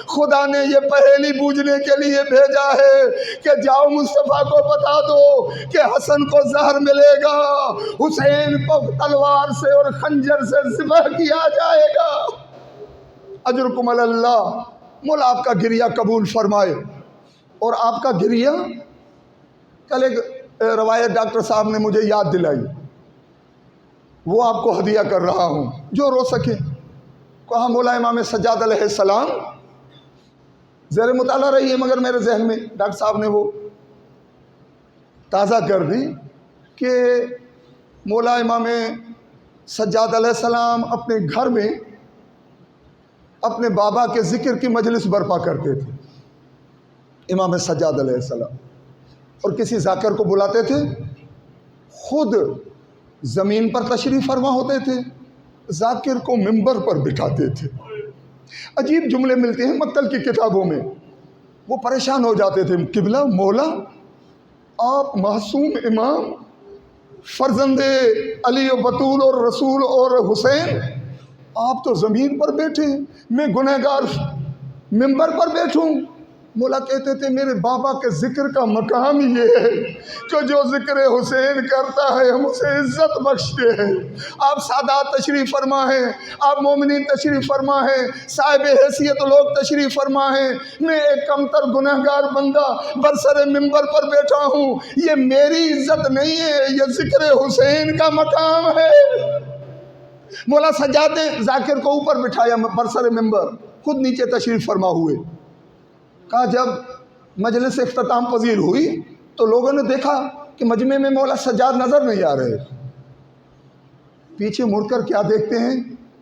خدا نے یہ پہیلی بوجھنے کے لیے بھیجا ہے کہ جاؤ مصطفیٰ کو بتا دو کہ حسن کو زہر ملے گا، حسین کو تلوار سے اور خنجر سے ذبح کیا جائے گا۔ اجرکم علی اللہ، مولا آپ کا گریہ قبول فرمائے۔ اور آپ کا گریہ، کل ایک روایت ڈاکٹر صاحب نے مجھے یاد دلائی، وہ آپ کو ہدیہ کر رہا ہوں، جو رو سکے۔ کہا مولا امام سجاد علیہ السلام، زیر مطالعہ رہی ہے مگر میرے ذہن میں ڈاکٹر صاحب نے وہ تازہ کر دی کہ مولا امام سجاد علیہ السلام اپنے گھر میں اپنے بابا کے ذکر کی مجلس برپا کرتے تھے امام سجاد علیہ السلام، اور کسی ذاکر کو بلاتے تھے، خود زمین پر تشریف فرما ہوتے تھے، ذاکر کو منبر پر بٹھاتے تھے۔ عجیب جملے ملتے ہیں مکتل کی کتابوں میں، وہ پریشان ہو جاتے تھے، قبلہ مولا آپ معصوم امام فرزند علی و بطول اور رسول اور حسین، آپ تو زمین پر بیٹھے، میں گنہگار منبر پر بیٹھوں۔ مولا کہتے تھے میرے بابا کے ذکر کا مقام یہ ہے کہ جو ذکر حسین کرتا ہے ہم اسے عزت بخشتے ہیں۔ آپ سادات تشریف فرما ہیں، آپ مومنین تشریف فرما ہیں، صاحب حیثیت لوگ تشریف فرما ہیں، میں ایک کمتر گنہگار بندہ برسر منبر پر بیٹھا ہوں، یہ میری عزت نہیں ہے، یہ ذکر حسین کا مقام ہے۔ مولا سجاد نے ذاکر کو اوپر بٹھایا برسر منبر، خود نیچے تشریف فرما ہوئے۔ کہا جب مجلس اختتام پذیر ہوئی تو لوگوں نے دیکھا کہ مجمع میں مولا سجاد نظر نہیں آ رہے، پیچھے مڑ کر کیا دیکھتے ہیں،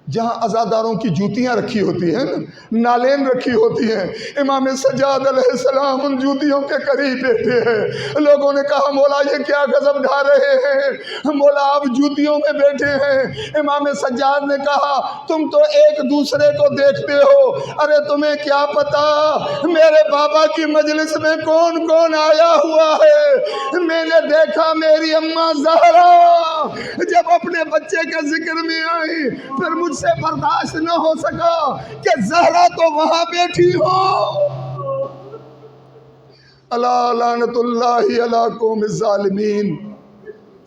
جہاں عزاداروں کی جوتیاں رکھی ہوتی ہیں، نالین رکھی ہوتی ہیں، امام سجاد علیہ السلام ان جوتیوں کے قریب بیٹھے ہیں۔ لوگوں نے کہا مولا یہ کیا غضب ڈھا رہے ہیں، مولا آپ جوتیوں میں بیٹھے ہیں۔ امام سجاد نے کہا تم تو ایک دوسرے کو دیکھتے ہو، ارے تمہیں کیا پتا میرے بابا کی مجلس میں کون کون آیا ہوا ہے۔ میں نے دیکھا میری اماں زہرا جب اپنے بچے کے ذکر میں آئی، پھر مجھ سے برداشت نہ ہو سکا کہ زہرا تو وہاں بیٹھی ہو۔ الا لعنت اللہ علی قوم الظالمین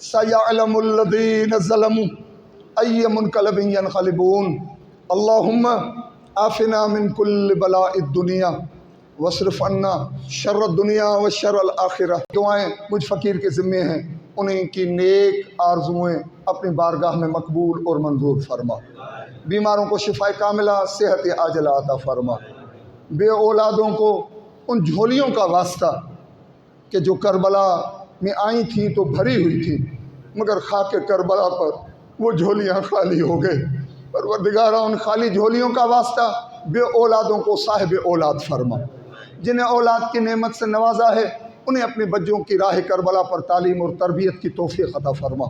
سیعلم الذین ظلموا ای منقلب ینقلبون۔ اللہم عافنا من کل بلاء الدنیا واصرف عنا شر الدنیا و شر الآخرہ۔ دعائیں مجھ فقیر کے ذمے ہیں، انہیں کی نیک آرزویں اپنی بارگاہ میں مقبول اور منظور فرما۔ بیماروں کو شفا کاملہ صحت عاجلہ عطا فرما۔ بے اولادوں کو ان جھولیوں کا واسطہ کہ جو کربلا میں آئی تھیں تو بھری ہوئی تھیں، مگر خاک کربلا پر وہ جھولیاں خالی ہو گئے۔ پروردگارہ ان خالی جھولیوں کا واسطہ بے اولادوں کو صاحب اولاد فرما۔ جنہیں اولاد کی نعمت سے نوازا ہے انہیں اپنے بچوں کی راہ کربلا پر تعلیم اور تربیت کی توفیق عطا فرما۔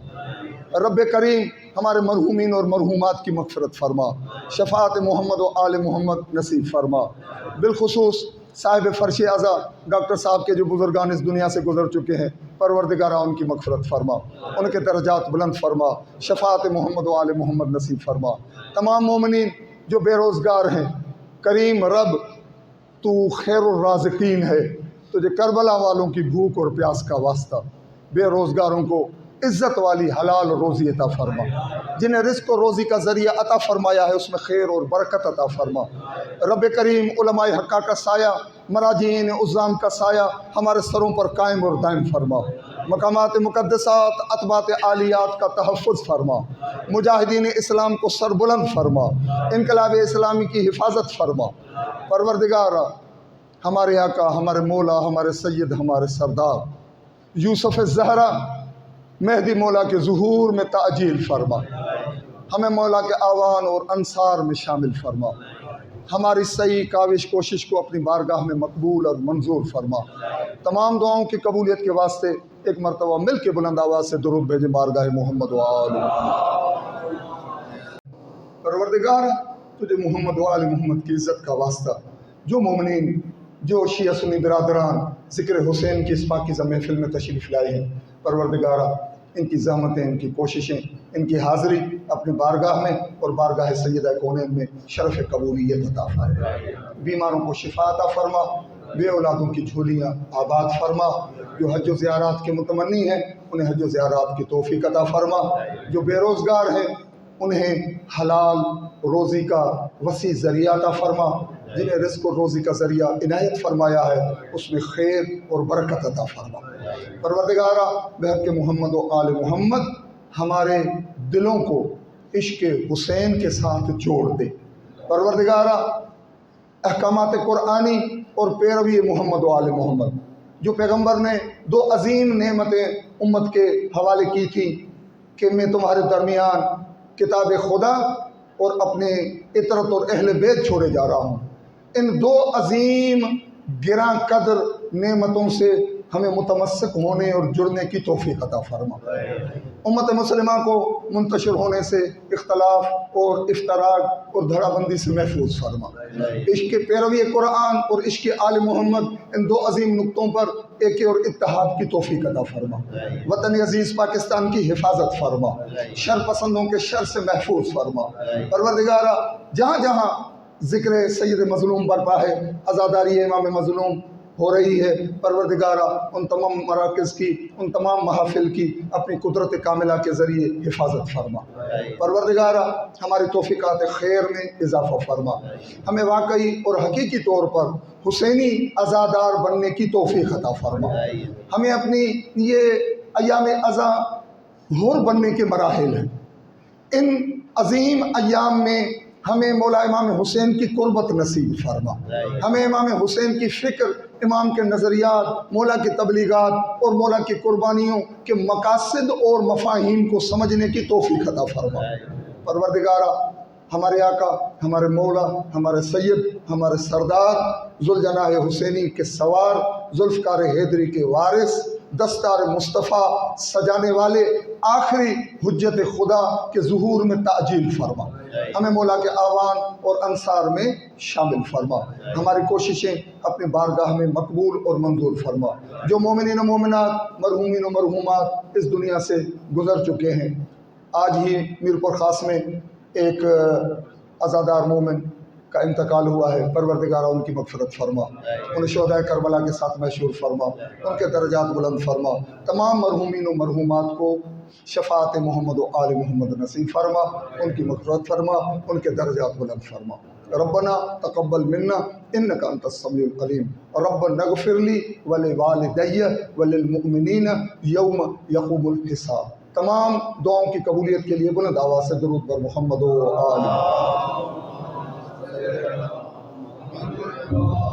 رب کریم ہمارے مرحومین اور مرحومات کی مغفرت فرما، شفاعت محمد و آل محمد نصیب فرما۔ بالخصوص صاحب فرش اعضا ڈاکٹر صاحب کے جو بزرگان اس دنیا سے گزر چکے ہیں، پروردگارہ ان کی مغفرت فرما، ان کے درجات بلند فرما، شفاعت محمد و آل محمد نصیب فرما۔ تمام مومنین جو بے روزگار ہیں، کریم رب تو خیر الرازقین ہے، تجھے کربلا والوں کی بھوک اور پیاس کا واسطہ بے روزگاروں کو عزت والی حلال روزی عطا فرما، جنہیں رزق و روزی کا ذریعہ عطا فرمایا ہے اس میں خیر اور برکت عطا فرما۔ رب کریم علماء حقہ کا سایہ، مراجعین عظام کا سایہ ہمارے سروں پر قائم اور دائم فرما، مقامات مقدسات اطباط عالیات کا تحفظ فرما، مجاہدین اسلام کو سربلند فرما، انقلاب اسلامی کی حفاظت فرما۔ پروردگارہ ہمارے آقا، ہمارے مولا، ہمارے سید، ہمارے سردار یوسف زہرا مہدی مولا کے ظہور میں تعجیل فرما، ہمیں مولا کے آوان اور انصار میں شامل فرما، ہماری صحیح کاوش کوشش کو اپنی بارگاہ میں مقبول اور منظور فرما۔ تمام دعاؤں کی قبولیت کے واسطے ایک مرتبہ مل کے بلند آواز سے درود بھیجیں بارگاہ محمد و آل محمد۔ پروردگار تجھے محمد و آل محمد کی عزت کا واسطہ جو مومنین، جو شیعہ سنی برادران ذکر حسین کی اس پاکیزہ محفل میں تشریف لائے ہیں، پروردگارہ ان کی زحمتیں، ان کی کوششیں، ان کی حاضری اپنی بارگاہ میں اور بارگاہ سیدہ کونین میں شرف قبولیت عطا فرما۔ بیماروں کو شفا عطا فرما، بے اولادوں کی جھولیاں آباد فرما، جو حج و زیارات کے متمنی ہیں انہیں حج و زیارات کی توفیق عطا فرما، جو بے روزگار ہیں انہیں حلال روزی کا وسیع ذریعہ عطا فرما، جنہیں رزق و روزی کا ذریعہ عنایت فرمایا ہے اس میں خیر اور برکت عطا فرما۔ پروردگارہ بحق محمد و آل محمد ہمارے دلوں کو عشق حسین کے ساتھ جوڑ دے۔ پروردگارہ احکامات قرآنی اور پیروی محمد و آل محمد، جو پیغمبر نے دو عظیم نعمتیں امت کے حوالے کی تھی کہ میں تمہارے درمیان کتاب خدا اور اپنے اطرت اور اہل بیت چھوڑے جا رہا ہوں، ان دو عظیم گراں قدر نعمتوں سے ہمیں متمسک ہونے اور جڑنے کی توفیق عطا فرما۔ امت مسلمہ کو منتشر ہونے سے، اختلاف اور افتراق اور دھڑا بندی سے محفوظ فرما۔ عشق پیروی قرآن اور عشق آل محمد ان دو عظیم نقطوں پر ایک اور اتحاد کی توفیق عطا فرما۔ وطن عزیز پاکستان کی حفاظت فرما، شر پسندوں کے شر سے محفوظ فرما۔ پروردگارہ جہاں جہاں ذکر سید مظلوم برپا ہے، عزاداری امام مظلوم ہو رہی ہے، پروردگارہ ان تمام مراکز کی، ان تمام محافل کی اپنی قدرت کاملہ کے ذریعے حفاظت فرما۔ پروردگارہ ہماری توفیقات خیر میں اضافہ فرما، ہمیں واقعی اور حقیقی طور پر حسینی عزادار بننے کی توفیق عطا فرما۔ ہمیں اپنی یہ ایام عزا حور بننے کے مراحل ہیں، ان عظیم ایام میں ہمیں مولا امام حسین کی قربت نصیب فرما، ہمیں امام حسین کی فکر، امام کے نظریات، مولا کی تبلیغات اور مولا کی قربانیوں کے مقاصد اور مفاہیم کو سمجھنے کی توفیق عطا فرما۔ پروردگارہ ہمارے آقا، ہمارے مولا، ہمارے سید، ہمارے سردار ذوالجناح حسینی کے سوار، ذوالفقار حیدری کے وارث، دستار مصطفیٰ سجانے والے آخری حجت خدا کے ظہور میں تعجیل فرما، ہمیں مولا کے آوان اور انصار میں شامل فرما، ہماری کوششیں اپنے بارگاہ میں مقبول اور منظور فرما۔ جو مومنین و مومنات، مرحومین و مرحومات اس دنیا سے گزر چکے ہیں، آج ہی میرپور خاص میں ایک عزادار مومن کا انتقال ہوا ہے، پروردگارہ ان کی مغفرت فرما، ان شہداء کربلا کے ساتھ محشور فرما، ان کے درجات بلند فرما، تمام مرحومین و مرحومات کو شفاعت محمد و آل محمد نصیب فرما، ان کی مغفرت فرما، ان کے درجات بلند فرما۔ ربنا تقبل منا انك انت السميع العليم ربنا اغفر لي ولوالدي وللمؤمنين يوم يقوم الحساب۔ تمام دعاؤں کی قبولیت کے لیے بلند آواز سے درود بر محمد و آل محمد۔